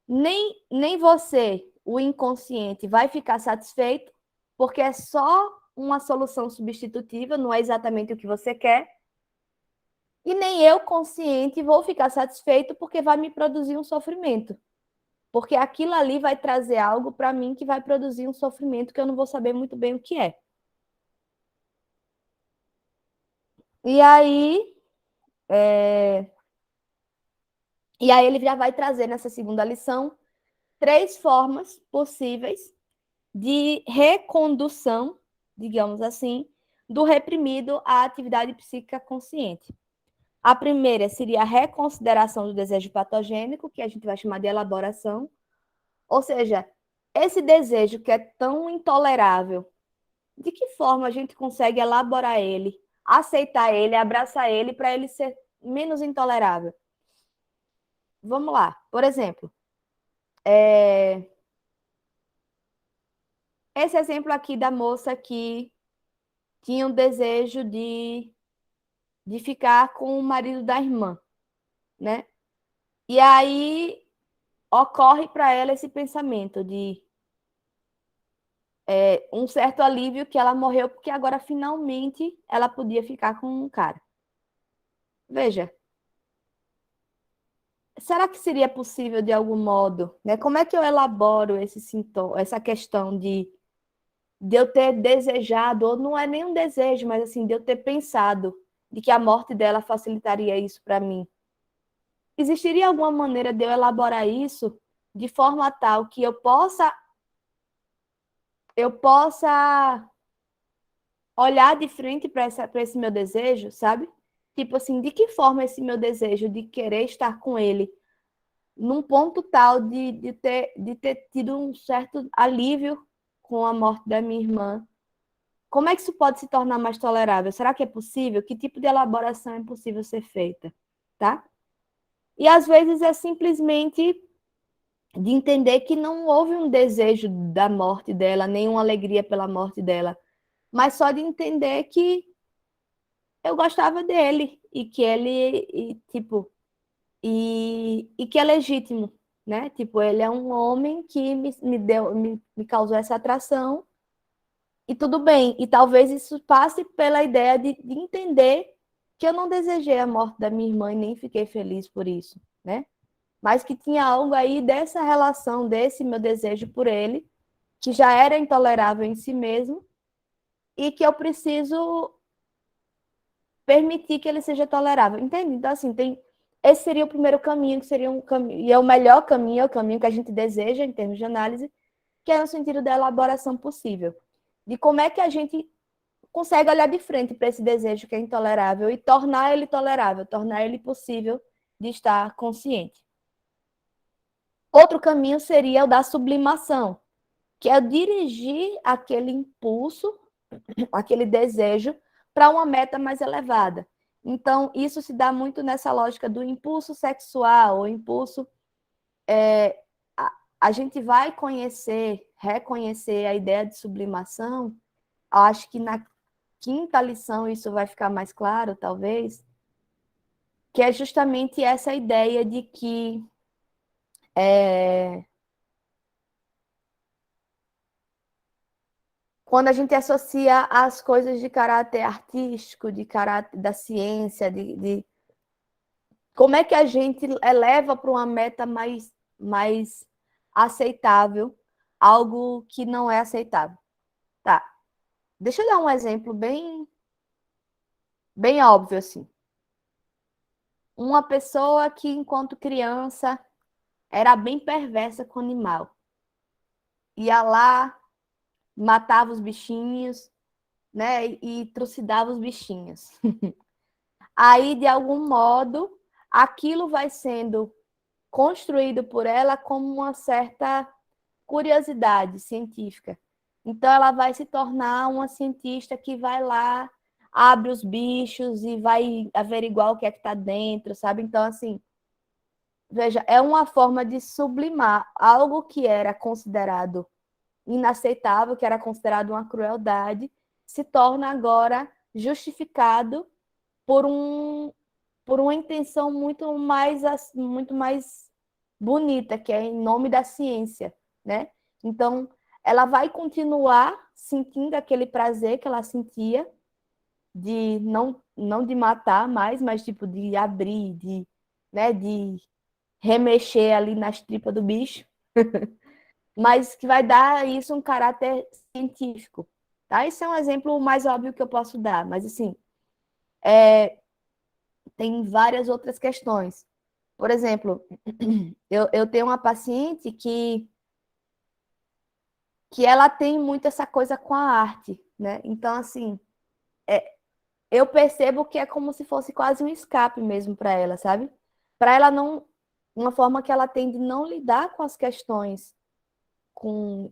nem você, o inconsciente, vai ficar satisfeito, porque é só uma solução substitutiva, não é exatamente o que você quer, e nem eu, consciente, vou ficar satisfeito porque vai me produzir um sofrimento. Porque aquilo ali vai trazer algo para mim que vai produzir um sofrimento que eu não vou saber muito bem o que é. E aí ele já vai trazer nessa segunda lição 3 formas possíveis de recondução, digamos assim, do reprimido à atividade psíquica consciente. A primeira seria a reconsideração do desejo patogênico, que a gente vai chamar de elaboração. Ou seja, esse desejo que é tão intolerável, de que forma a gente consegue elaborar ele, aceitar ele, abraçar ele para ele ser menos intolerável? Vamos lá. Por exemplo, esse exemplo aqui da moça que tinha um desejo de ficar com o marido da irmã, né? E aí ocorre para ela esse pensamento de um certo alívio que ela morreu porque agora finalmente ela podia ficar com um cara. Veja, será que seria possível de algum modo, né? Como é que eu elaboro esse sintoma, essa questão de eu ter desejado, ou não é nem um desejo, mas assim, de eu ter pensado de que a morte dela facilitaria isso para mim? Existiria alguma maneira de eu elaborar isso de forma tal que eu possa olhar de frente para esse meu desejo, sabe? Tipo assim, de que forma esse meu desejo de querer estar com ele, num ponto tal de ter tido um certo alívio com a morte da minha irmã, como é que isso pode se tornar mais tolerável? Será que é possível? Que tipo de elaboração é possível ser feita? Tá? E às vezes é simplesmente de entender que não houve um desejo da morte dela, nenhuma alegria pela morte dela, mas só de entender que eu gostava dele e que ele, tipo, e que é legítimo, né? Tipo, ele é um homem que me causou essa atração e tudo bem. E talvez isso passe pela ideia de entender que eu não desejei a morte da minha irmã e nem fiquei feliz por isso, né? Mas que tinha algo aí dessa relação, desse meu desejo por ele, que já era intolerável em si mesmo e que eu preciso permitir que ele seja tolerável. Entende? Então, assim, esse seria o primeiro caminho, que seria um caminho, e é o melhor caminho, é o caminho que a gente deseja em termos de análise, que é no sentido da elaboração possível. De como é que a gente consegue olhar de frente para esse desejo que é intolerável e tornar ele tolerável, tornar ele possível de estar consciente. Outro caminho seria o da sublimação, que é dirigir aquele impulso, aquele desejo, para uma meta mais elevada. Então, isso se dá muito nessa lógica do impulso sexual, ou impulso. A gente vai reconhecer a ideia de sublimação. Acho que na quinta lição isso vai ficar mais claro, talvez, que é justamente essa ideia de que quando a gente associa as coisas de caráter artístico, de caráter da ciência, como é que a gente eleva para uma meta mais aceitável algo que não é aceitável. Tá. Deixa eu dar um exemplo bem óbvio assim. Uma pessoa que, enquanto criança, era bem perversa com o animal. Ia lá, matava os bichinhos, né, e trucidava os bichinhos. Aí, de algum modo, aquilo vai sendo construído por ela como uma certa curiosidade científica. Então, ela vai se tornar uma cientista que vai lá, abre os bichos e vai averiguar o que é que está dentro, sabe? Então, assim, veja, é uma forma de sublimar algo que era considerado inaceitável, que era considerado uma crueldade, se torna agora justificado por uma intenção muito mais bonita, que é em nome da ciência, né? Então, ela vai continuar sentindo aquele prazer que ela sentia de não de matar mais, mas tipo de abrir, né, de remexer ali nas tripas do bicho, mas que vai dar isso um caráter científico, tá? Isso é um exemplo mais óbvio que eu posso dar, mas assim, tem várias outras questões. Por exemplo, eu tenho uma paciente que ela tem muito essa coisa com a arte, né? Então, assim, eu percebo que é como se fosse quase um escape mesmo para ela, sabe? Para ela não, uma forma que ela tem de não lidar com as questões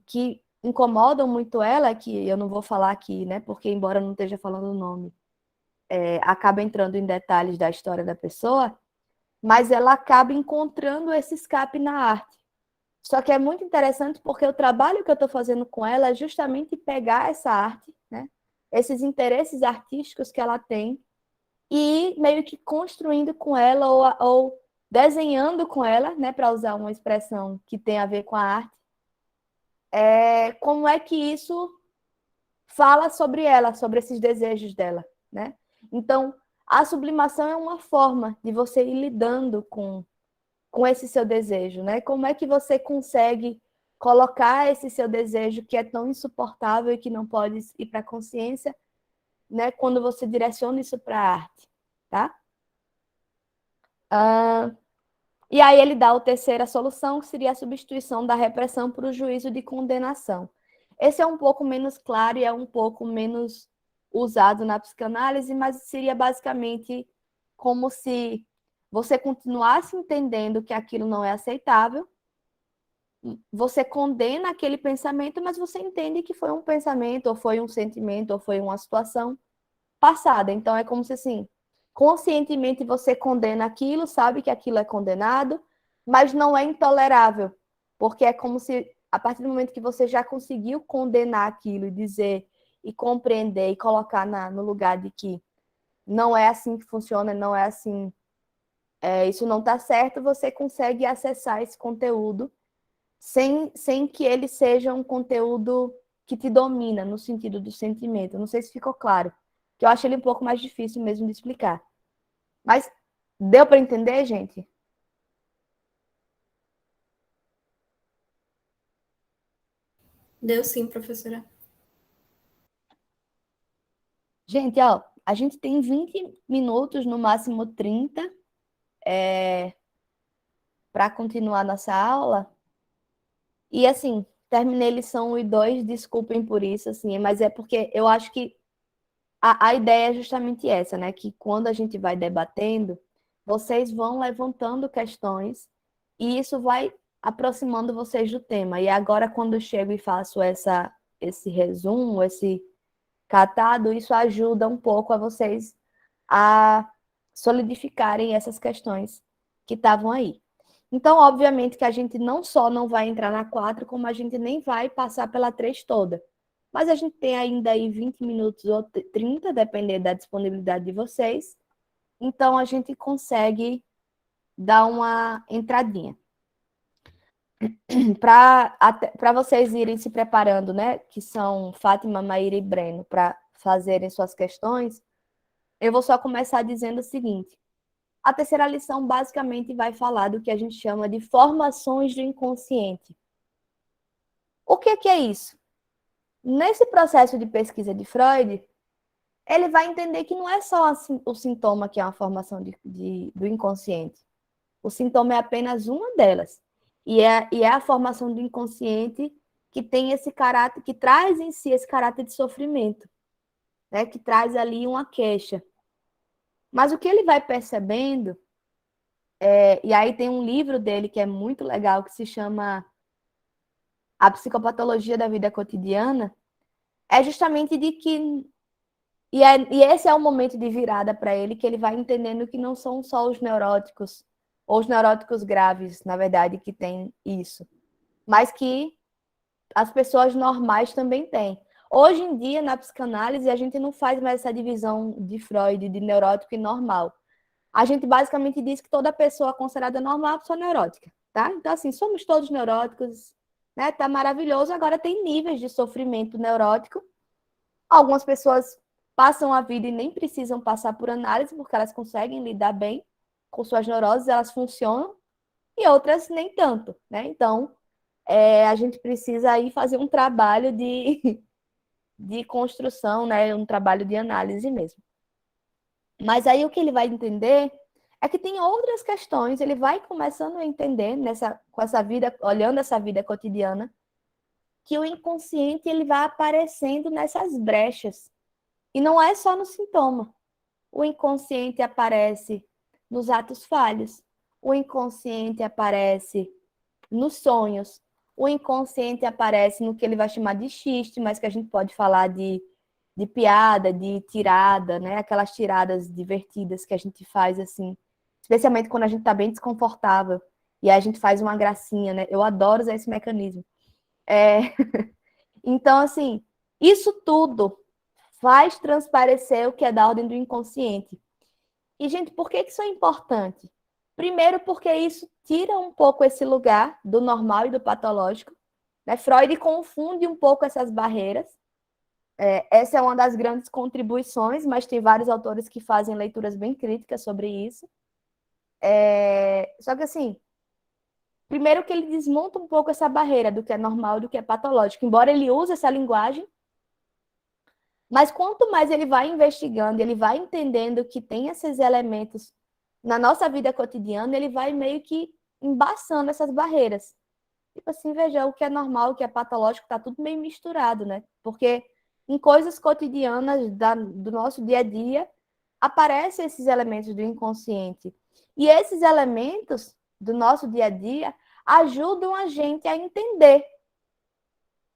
que incomodam muito ela, que eu não vou falar aqui, né? Porque, embora eu não esteja falando o nome, acaba entrando em detalhes da história da pessoa, mas ela acaba encontrando esse escape na arte. Só que é muito interessante porque o trabalho que eu estou fazendo com ela é justamente pegar essa arte, né? Esses interesses artísticos que ela tem e meio que construindo com ela ou desenhando com ela, né? Para usar uma expressão que tem a ver com a arte, como é que isso fala sobre ela, sobre esses desejos dela, né? Então, a sublimação é uma forma de você ir lidando com esse seu desejo, né? Como é que você consegue colocar esse seu desejo que é tão insuportável e que não pode ir para a consciência, né? Quando você direciona isso para a arte, tá? E aí ele dá a terceira solução, que seria a substituição da repressão por o juízo de condenação. Esse é um pouco menos claro e é um pouco menos usado na psicanálise, mas seria basicamente como se você continuasse entendendo que aquilo não é aceitável, você condena aquele pensamento, mas você entende que foi um pensamento, ou foi um sentimento, ou foi uma situação passada. Então, é como se, assim, conscientemente você condena aquilo, sabe que aquilo é condenado, mas não é intolerável, porque é como se, a partir do momento que você já conseguiu condenar aquilo e dizer, e compreender, e colocar no lugar de que não é assim que funciona, não é assim, isso não está certo, você consegue acessar esse conteúdo sem que ele seja um conteúdo que te domina, no sentido do sentimento. Não sei se ficou claro, que eu acho ele um pouco mais difícil mesmo de explicar. Mas deu para entender, gente? Deu sim, professora. Gente, ó, a gente tem 20 minutos, no máximo 30, para continuar nossa aula. E, assim, terminei lição 1 e 2, desculpem por isso, assim, mas é porque eu acho que a ideia é justamente essa, né? Que quando a gente vai debatendo, vocês vão levantando questões e isso vai aproximando vocês do tema. E agora, quando eu chego e faço esse resumo, esse catado, isso ajuda um pouco a vocês a solidificarem essas questões que estavam aí. Então, obviamente que a gente não só não vai entrar na 4, como a gente nem vai passar pela 3 toda. Mas a gente tem ainda aí 20 minutos ou 30, dependendo da disponibilidade de vocês. Então, a gente consegue dar uma entradinha. Para vocês irem se preparando, né? Que são Fátima, Maíra e Breno, para fazerem suas questões, eu vou só começar dizendo o seguinte. A terceira lição basicamente vai falar do que a gente chama de formações do inconsciente. O que é isso? Nesse processo de pesquisa de Freud, ele vai entender que não é só o sintoma que é uma formação do inconsciente. O sintoma é apenas uma delas. E é a formação do inconsciente que tem esse caráter, que traz em si esse caráter de sofrimento, né? Que traz ali uma queixa. Mas o que ele vai percebendo, e aí tem um livro dele que é muito legal, que se chama A Psicopatologia da Vida Cotidiana, é justamente de que e esse é o momento de virada para ele, que ele vai entendendo que não são só os neuróticos, ou os neuróticos graves, na verdade, que tem isso, mas que as pessoas normais também têm. Hoje em dia, na psicanálise, a gente não faz mais essa divisão de Freud, de neurótico e normal. A gente basicamente diz que toda pessoa considerada normal é uma pessoa neurótica, tá? Então, assim, somos todos neuróticos, né? Tá maravilhoso. Agora, tem níveis de sofrimento neurótico. Algumas pessoas passam a vida e nem precisam passar por análise, porque elas conseguem lidar bem com suas neuroses, elas funcionam, e outras nem tanto, né? Então, a gente precisa aí fazer um trabalho de construção, né? Um trabalho de análise mesmo. Mas aí o que ele vai entender é que tem outras questões, ele vai começando a entender com essa vida, olhando essa vida cotidiana, que o inconsciente ele vai aparecendo nessas brechas. E não é só no sintoma. O inconsciente aparece nos atos falhos. O inconsciente aparece nos sonhos. O inconsciente aparece no que ele vai chamar de xiste, mas que a gente pode falar de piada, de tirada, né? Aquelas tiradas divertidas que a gente faz, assim, especialmente quando a gente está bem desconfortável e a gente faz uma gracinha, né? Eu adoro usar esse mecanismo. Então, assim, isso tudo faz transparecer o que é da ordem do inconsciente. E, gente, por que isso é importante? Primeiro, porque isso tira um pouco esse lugar do normal e do patológico, né? Freud confunde um pouco essas barreiras. Essa é uma das grandes contribuições, mas tem vários autores que fazem leituras bem críticas sobre isso. Só que, assim, primeiro que ele desmonta um pouco essa barreira do que é normal e do que é patológico, embora ele use essa linguagem, mas quanto mais ele vai investigando, ele vai entendendo que tem esses elementos na nossa vida cotidiana, ele vai meio que embaçando essas barreiras. Tipo assim, veja, o que é normal, o que é patológico, tá tudo meio misturado, né? Porque em coisas cotidianas do nosso dia a dia, aparecem esses elementos do inconsciente. E esses elementos do nosso dia a dia ajudam a gente a entender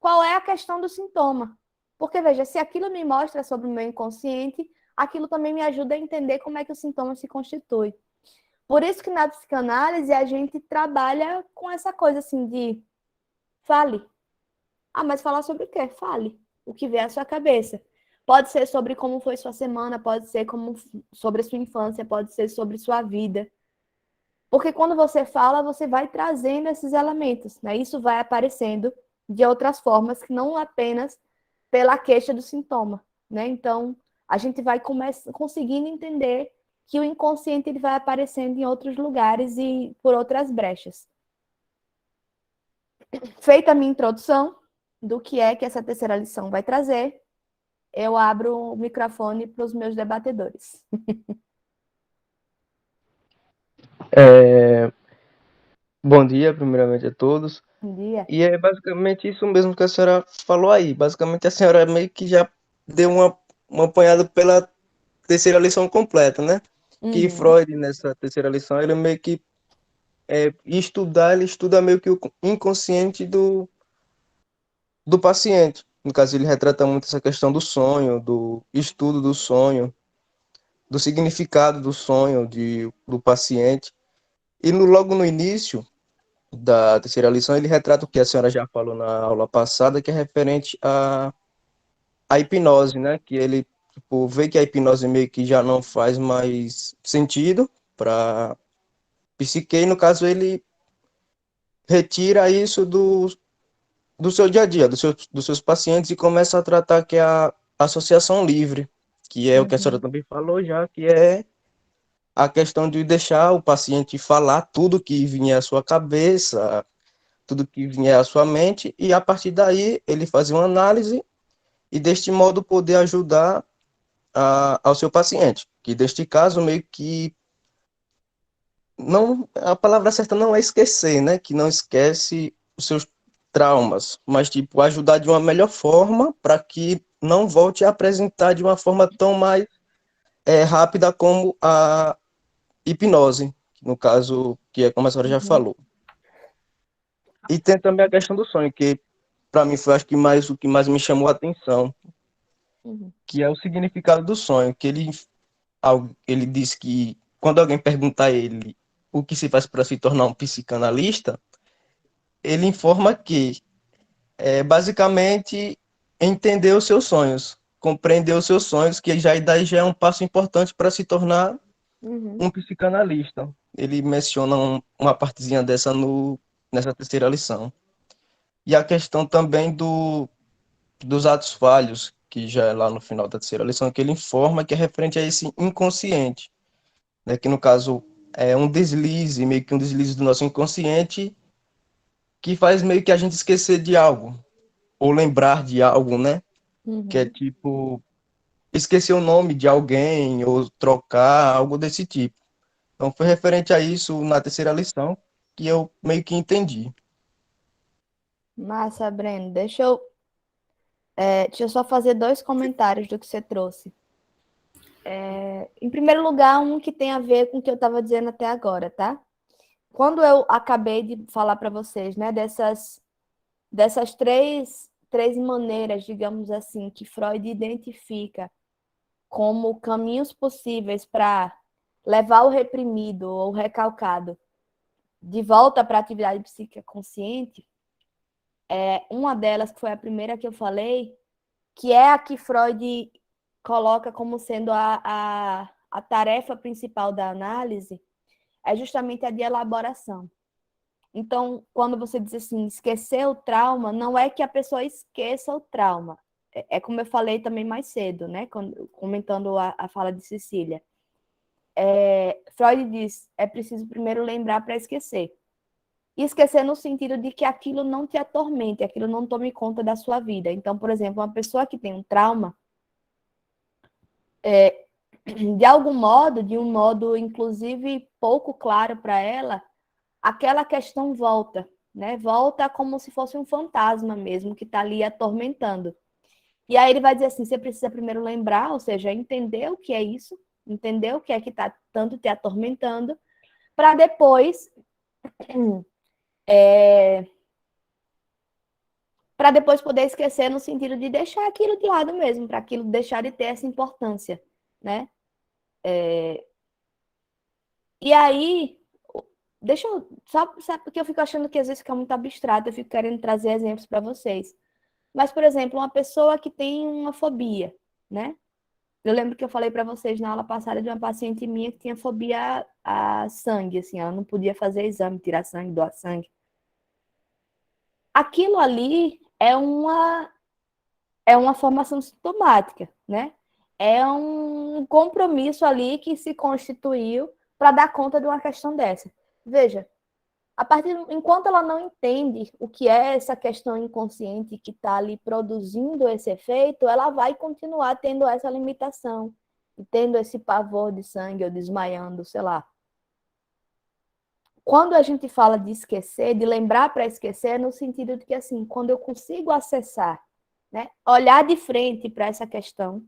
qual é a questão do sintoma. Porque, veja, se aquilo me mostra sobre o meu inconsciente, aquilo também me ajuda a entender como é que o sintoma se constitui. Por isso que na psicanálise a gente trabalha com essa coisa assim de fale. Ah, mas falar sobre o quê? Fale. O que vier à sua cabeça. Pode ser sobre como foi sua semana, pode ser sobre a sua infância, pode ser sobre sua vida. Porque quando você fala, você vai trazendo esses elementos, né? Isso vai aparecendo de outras formas que não apenas pela queixa do sintoma, né? Então, a gente vai conseguindo entender que o inconsciente ele vai aparecendo em outros lugares e por outras brechas. Feita a minha introdução do que é que essa terceira lição vai trazer, eu abro o microfone para os meus debatedores. Bom dia, primeiramente a todos. Bom dia. E é basicamente isso mesmo que a senhora falou aí. Basicamente a senhora meio que já deu uma apanhada pela terceira lição completa, né? Que Freud, nessa terceira lição, ele meio que ele estuda meio que o inconsciente do paciente. No caso, ele retrata muito essa questão do sonho, do estudo do sonho, do significado do sonho do paciente. E logo no início da terceira lição, ele retrata o que a senhora já falou na aula passada, que é referente à hipnose, né? Que ele tipo, vê que a hipnose meio que já não faz mais sentido para psique, e no caso ele retira isso do seu dia a dia, dos seus pacientes, e começa a tratar que é a associação livre, que é o que a senhora também falou já, que é a questão de deixar o paciente falar tudo que vier à sua cabeça, tudo que vier à sua mente, e a partir daí ele fazer uma análise e deste modo poder ajudar ao seu paciente, que deste caso meio que não, a palavra certa não é esquecer, né, que não esquece os seus traumas, mas tipo ajudar de uma melhor forma para que não volte a apresentar de uma forma tão mais rápida como a hipnose, no caso que é como a senhora já falou. E tem também a questão do sonho, que para mim foi acho que o que mais me chamou a atenção, que é o significado do sonho, que ele disse que quando alguém perguntar a ele o que se faz para se tornar um psicanalista, ele informa que basicamente entender os seus sonhos, compreender os seus sonhos, que daí já é um passo importante para se tornar um psicanalista. Ele menciona uma partezinha dessa nessa terceira lição. E a questão também dos atos falhos, que já é lá no final da terceira lição, que ele informa que é referente a esse inconsciente, né, que no caso é um deslize, meio que um deslize do nosso inconsciente, que faz meio que a gente esquecer de algo, ou lembrar de algo, né? Que é tipo, esquecer o nome de alguém, ou trocar, algo desse tipo. Então foi referente a isso na terceira lição, que eu meio que entendi. Massa, Breno. Deixa eu só fazer 2 comentários do que você trouxe. Em primeiro lugar, um que tem a ver com o que eu estava dizendo até agora, tá? Quando eu acabei de falar para vocês, né, dessas dessas três maneiras, digamos assim, que Freud identifica como caminhos possíveis para levar o reprimido ou o recalcado de volta para a atividade psíquica consciente, uma delas, que foi a primeira que eu falei, que é a que Freud coloca como sendo a tarefa principal da análise, é justamente a de elaboração. Então, quando você diz assim, esquecer o trauma, não é que a pessoa esqueça o trauma. É como eu falei também mais cedo, né? Comentando a fala de Cecília. Freud diz, é preciso primeiro lembrar para esquecer. E esquecer no sentido de que aquilo não te atormente, aquilo não tome conta da sua vida. Então, por exemplo, uma pessoa que tem um trauma, de algum modo, de um modo inclusive pouco claro para ela, aquela questão volta, né? Volta como se fosse um fantasma mesmo, que está ali atormentando. E aí ele vai dizer assim, você precisa primeiro lembrar, ou seja, entender o que é isso, entender o que é que está tanto te atormentando, para depois poder esquecer no sentido de deixar aquilo de lado mesmo, para aquilo deixar de ter essa importância, né? E aí, deixa eu, sabe, porque eu fico achando que às vezes fica muito abstrato, eu fico querendo trazer exemplos para vocês. Mas, por exemplo, uma pessoa que tem uma fobia, né? Eu lembro que eu falei para vocês na aula passada de uma paciente minha que tinha fobia a sangue, assim, ela não podia fazer exame, tirar sangue, doar sangue. Aquilo ali é uma formação sintomática, né? É um compromisso ali que se constituiu para dar conta de uma questão dessa. Veja, enquanto ela não entende o que é essa questão inconsciente que está ali produzindo esse efeito, ela vai continuar tendo essa limitação, e tendo esse pavor de sangue ou desmaiando, sei lá. Quando a gente fala de esquecer, de lembrar para esquecer, é no sentido de que, assim, quando eu consigo acessar, né, olhar de frente para essa questão,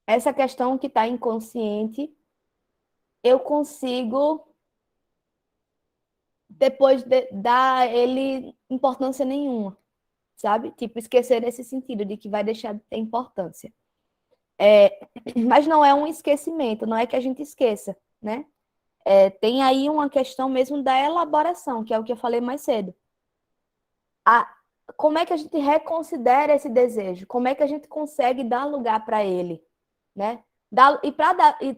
essa questão que está inconsciente, eu consigo depois dar ele importância nenhuma, sabe? Tipo, esquecer nesse sentido de que vai deixar de ter importância. Mas não é um esquecimento, não é que a gente esqueça, né? Tem aí uma questão mesmo da elaboração, que é o que eu falei mais cedo. Como é que a gente reconsidera esse desejo? Como é que a gente consegue dar lugar para ele, né?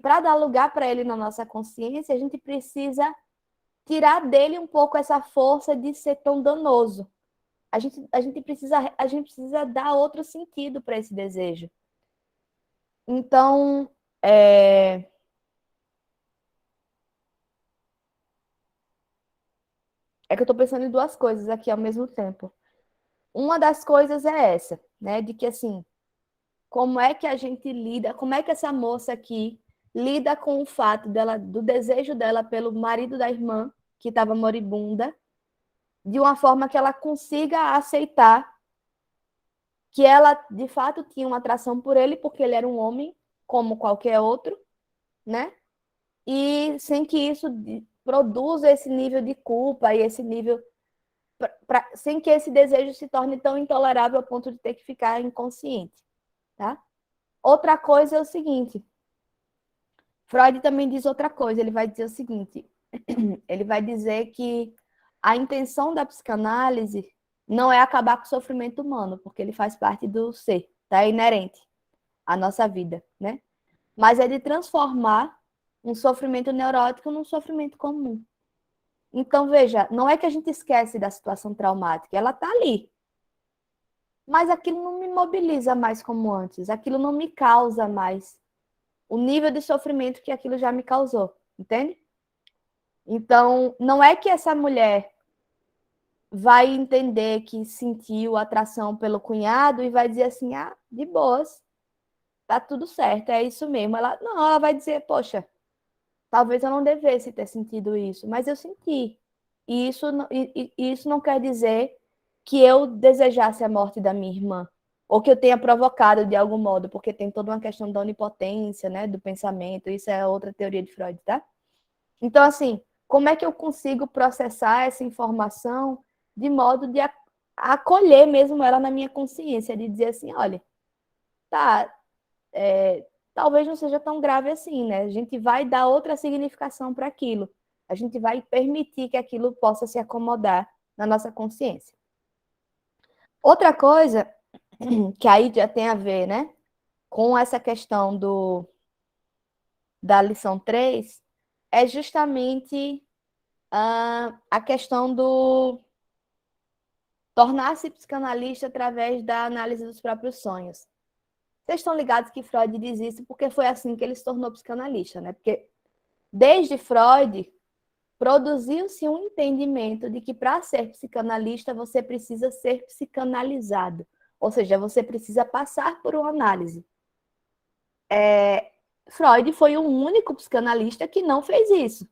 Para dar lugar para ele na nossa consciência, a gente precisa tirar dele um pouco essa força de ser tão danoso. A gente precisa dar outro sentido para esse desejo. Então, que eu estou pensando em duas coisas aqui ao mesmo tempo. Uma das coisas é essa, né? De que, assim, como é que a gente lida, como é que essa moça aqui lida com o fato do desejo dela pelo marido da irmã, que estava moribunda, de uma forma que ela consiga aceitar que ela, de fato, tinha uma atração por ele, porque ele era um homem, como qualquer outro, né? E sem que isso produza esse nível de culpa e esse nível... sem que esse desejo se torne tão intolerável ao ponto de ter que ficar inconsciente, tá? Outra coisa é o seguinte, Freud também diz outra coisa, ele vai dizer o seguinte, ele vai dizer que a intenção da psicanálise não é acabar com o sofrimento humano, porque ele faz parte do ser, tá? É inerente à nossa vida, né? Mas é de transformar um sofrimento neurótico num sofrimento comum. Então, veja, não é que a gente esquece da situação traumática, ela tá ali. Mas aquilo não me mobiliza mais como antes, aquilo não me causa mais o nível de sofrimento que aquilo já me causou, entende? Então, não é que essa mulher vai entender que sentiu atração pelo cunhado e vai dizer assim, de boas, tá tudo certo, é isso mesmo. Ela vai dizer, poxa, talvez eu não devesse ter sentido isso, mas eu senti. E isso não quer dizer que eu desejasse a morte da minha irmã, ou que eu tenha provocado de algum modo, porque tem toda uma questão da onipotência, né, do pensamento, isso é outra teoria de Freud, tá? Então, assim, como é que eu consigo processar essa informação de modo de acolher mesmo ela na minha consciência, de dizer assim, olha, tá, talvez não seja tão grave assim, né? A gente vai dar outra significação para aquilo. A gente vai permitir que aquilo possa se acomodar na nossa consciência. Outra coisa que aí já tem a ver, né, com essa questão da lição 3, é justamente a questão do tornar-se psicanalista através da análise dos próprios sonhos. Vocês estão ligados que Freud diz isso porque foi assim que ele se tornou psicanalista, né? Porque desde Freud produziu-se um entendimento de que para ser psicanalista você precisa ser psicanalizado, ou seja, você precisa passar por uma análise. Freud foi o único psicanalista que não fez isso,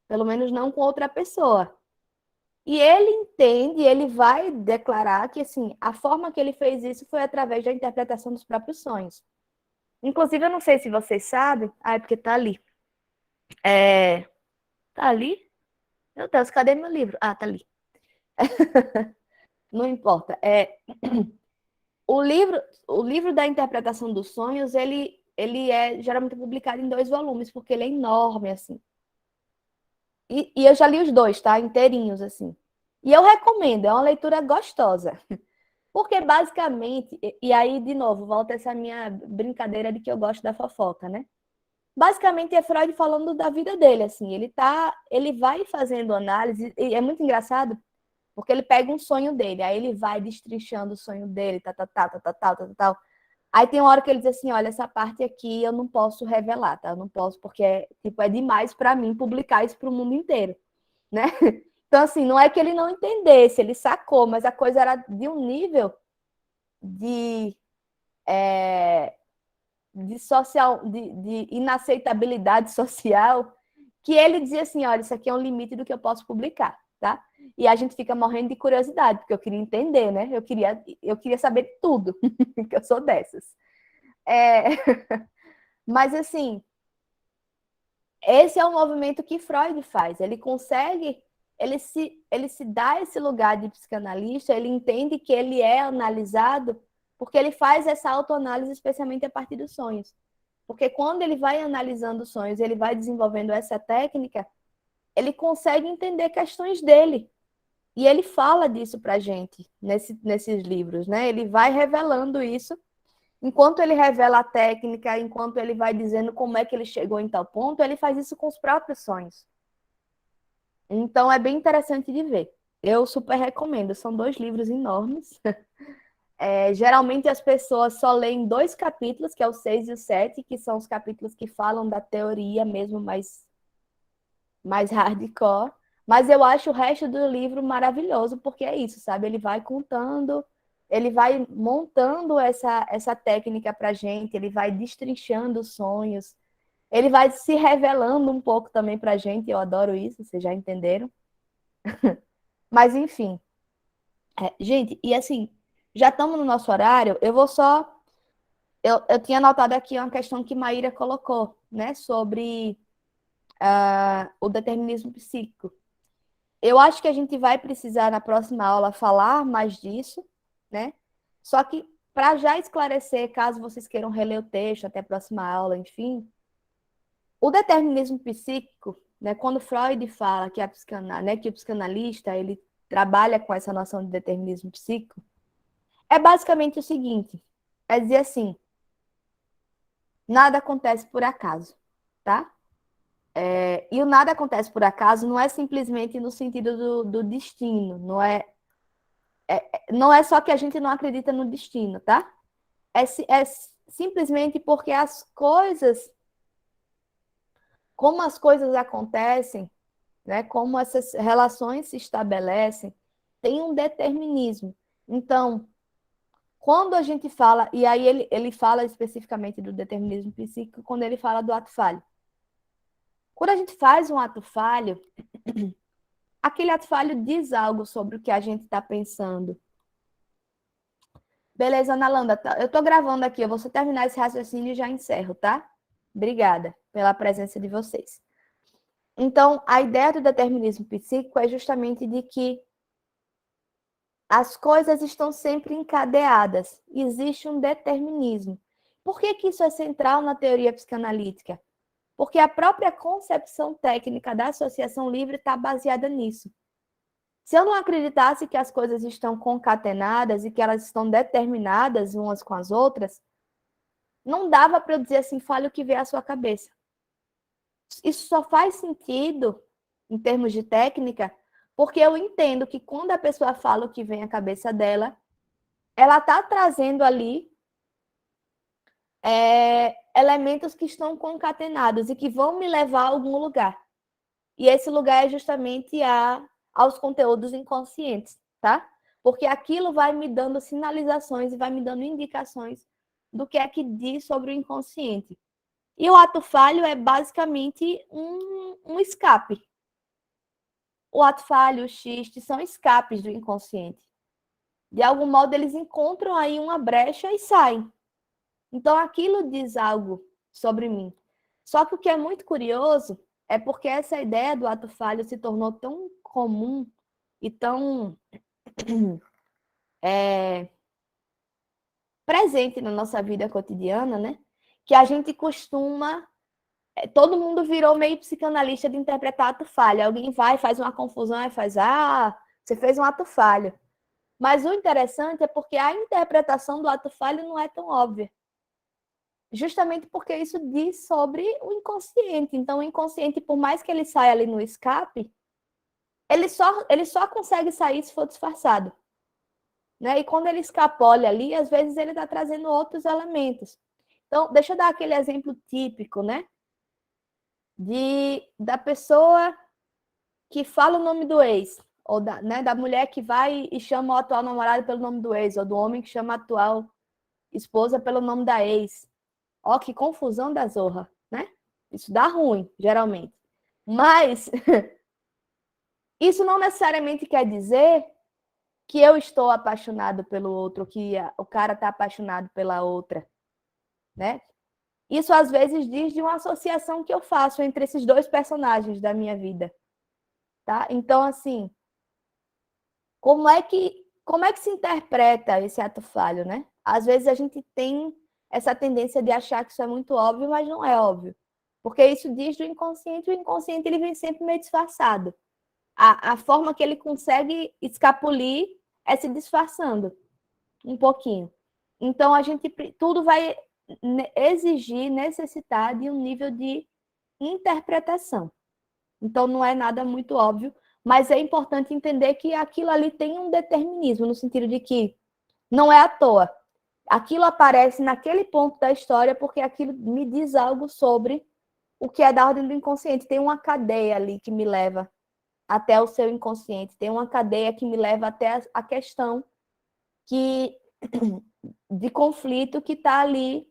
pelo menos não com outra pessoa. E ele entende, ele vai declarar que assim, a forma que ele fez isso foi através da interpretação dos próprios sonhos. Inclusive, eu não sei se vocês sabem, é porque tá ali. Tá ali? Meu Deus, cadê meu livro? Ah, tá ali. Não importa. O livro da interpretação dos sonhos, ele é geralmente publicado em 2 volumes, porque ele é enorme, assim. E eu já li os 2, tá? Inteirinhos, assim. E eu recomendo, é uma leitura gostosa. Porque, basicamente, e aí, de novo, volta essa minha brincadeira de que eu gosto da fofoca, né? Basicamente, é Freud falando da vida dele, assim. Ele vai fazendo análise, e é muito engraçado, porque ele pega um sonho dele, aí ele vai destrinchando o sonho dele, tal. Aí tem uma hora que ele diz assim, olha, essa parte aqui eu não posso revelar, tá? Eu não posso, porque é demais para mim publicar isso para o mundo inteiro, né? Então, assim, não é que ele não entendesse, ele sacou, mas a coisa era de um nível de inaceitabilidade social, que ele dizia assim, olha, isso aqui é um limite do que eu posso publicar, tá? E a gente fica morrendo de curiosidade, porque eu queria entender, né? Eu queria saber tudo, que eu sou dessas. Mas, assim, esse é o movimento que Freud faz. Ele consegue, ele se dá esse lugar de psicanalista, ele entende que ele é analisado, porque ele faz essa autoanálise especialmente a partir dos sonhos. Porque quando ele vai analisando os sonhos, ele vai desenvolvendo essa técnica, ele consegue entender questões dele. E ele fala disso para a gente nesses livros, né? Ele vai revelando isso. Enquanto ele revela a técnica, enquanto ele vai dizendo como é que ele chegou em tal ponto, ele faz isso com os próprios sonhos. Então, é bem interessante de ver. Eu super recomendo. São 2 livros enormes. Geralmente, as pessoas só leem 2 capítulos, que é o 6 e o 7, que são os capítulos que falam da teoria mesmo mais hardcore. Mas eu acho o resto do livro maravilhoso, porque é isso, sabe? Ele vai contando, ele vai montando essa técnica pra gente, ele vai destrinchando os sonhos, ele vai se revelando um pouco também pra gente, eu adoro isso, vocês já entenderam. Mas, enfim. Gente, e assim, já estamos no nosso horário, eu vou só... Eu tinha anotado aqui uma questão que Maíra colocou, né? Sobre o determinismo psíquico. Eu acho que a gente vai precisar, na próxima aula, falar mais disso, né? Só que, para já esclarecer, caso vocês queiram reler o texto até a próxima aula, enfim, o determinismo psíquico, né, quando Freud fala que, que o psicanalista ele trabalha com essa noção de determinismo psíquico, é basicamente o seguinte, é dizer assim, nada acontece por acaso, tá? E o nada acontece por acaso não é simplesmente no sentido do destino, não é só que a gente não acredita no destino, tá? É simplesmente porque como as coisas acontecem, né? Como essas relações se estabelecem, tem um determinismo. Então, quando a gente fala, e aí ele fala especificamente do determinismo psíquico, quando ele fala do ato falho. Quando a gente faz um ato falho, aquele ato falho diz algo sobre o que a gente está pensando. Beleza, Nalanda, eu estou gravando aqui, eu vou só terminar esse raciocínio e já encerro, tá? Obrigada pela presença de vocês. Então, a ideia do determinismo psíquico é justamente de que as coisas estão sempre encadeadas. Existe um determinismo. Por que que isso é central na teoria psicanalítica? Porque a própria concepção técnica da associação livre está baseada nisso. Se eu não acreditasse que as coisas estão concatenadas e que elas estão determinadas umas com as outras, não dava para eu dizer assim, fale o que vê à sua cabeça. Isso só faz sentido, em termos de técnica, porque eu entendo que quando a pessoa fala o que vem à cabeça dela, ela está trazendo ali elementos que estão concatenados e que vão me levar a algum lugar. E esse lugar é justamente aos conteúdos inconscientes, tá? Porque aquilo vai me dando sinalizações e vai me dando indicações do que é que diz sobre o inconsciente. E o ato falho é basicamente um escape. O ato falho, o xiste, são escapes do inconsciente. De algum modo, eles encontram aí uma brecha e saem. Então, aquilo diz algo sobre mim. Só que o que é muito curioso é porque essa ideia do ato falho se tornou tão comum e tão presente na nossa vida cotidiana, né? Que a gente costuma... Todo mundo virou meio psicanalista de interpretar ato falho. Alguém vai, faz uma confusão e faz, você fez um ato falho. Mas o interessante é porque a interpretação do ato falho não é tão óbvia. Justamente porque isso diz sobre o inconsciente. Então, o inconsciente, por mais que ele saia ali no escape, ele só consegue sair se for disfarçado. Né? E quando ele escapola ali, às vezes ele está trazendo outros elementos. Então, deixa eu dar aquele exemplo típico, né? Da pessoa que fala o nome do ex, ou da mulher que vai e chama o atual namorado pelo nome do ex, ou do homem que chama a atual esposa pelo nome da ex. Ó, que confusão da zorra, né? Isso dá ruim, geralmente. Mas isso não necessariamente quer dizer que eu estou apaixonado pelo outro, que o cara está apaixonado pela outra, né? Isso, às vezes, diz de uma associação que eu faço entre esses dois personagens da minha vida, tá? Então, assim, como é que se interpreta esse ato falho, né? Às vezes a gente tem essa tendência de achar que isso é muito óbvio, mas não é óbvio. Porque isso diz do inconsciente, e o inconsciente ele vem sempre meio disfarçado. A forma que ele consegue escapulir é se disfarçando um pouquinho. Então, tudo vai exigir, necessitar de um nível de interpretação. Então, não é nada muito óbvio, mas é importante entender que aquilo ali tem um determinismo, no sentido de que não é à toa. Aquilo aparece naquele ponto da história porque aquilo me diz algo sobre o que é da ordem do inconsciente. Tem uma cadeia ali que me leva até o seu inconsciente. Tem uma cadeia que me leva até a questão de conflito que está ali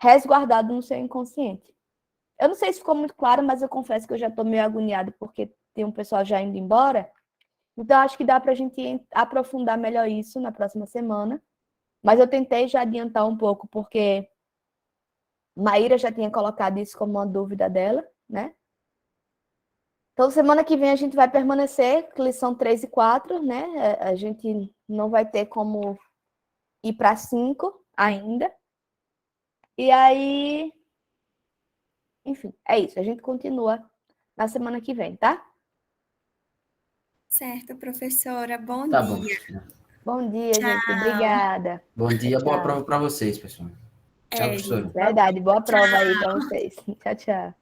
resguardado no seu inconsciente. Eu não sei se ficou muito claro, mas eu confesso que eu já estou meio agoniada porque tem um pessoal já indo embora. Então, acho que dá para a gente aprofundar melhor isso na próxima semana. Mas eu tentei já adiantar um pouco, porque Maíra já tinha colocado isso como uma dúvida dela, né? Então, semana que vem a gente vai permanecer com lição 3 e 4, né? A gente não vai ter como ir para 5 ainda. E aí, enfim, é isso. A gente continua na semana que vem, tá? Certo, professora. Bom Tá dia. bom, Cristina. Bom dia, gente. Obrigada. Bom dia, boa Tchau. prova para vocês, pessoal. Tchau, professora. Verdade, boa prova aí para vocês. Tchau, tchau.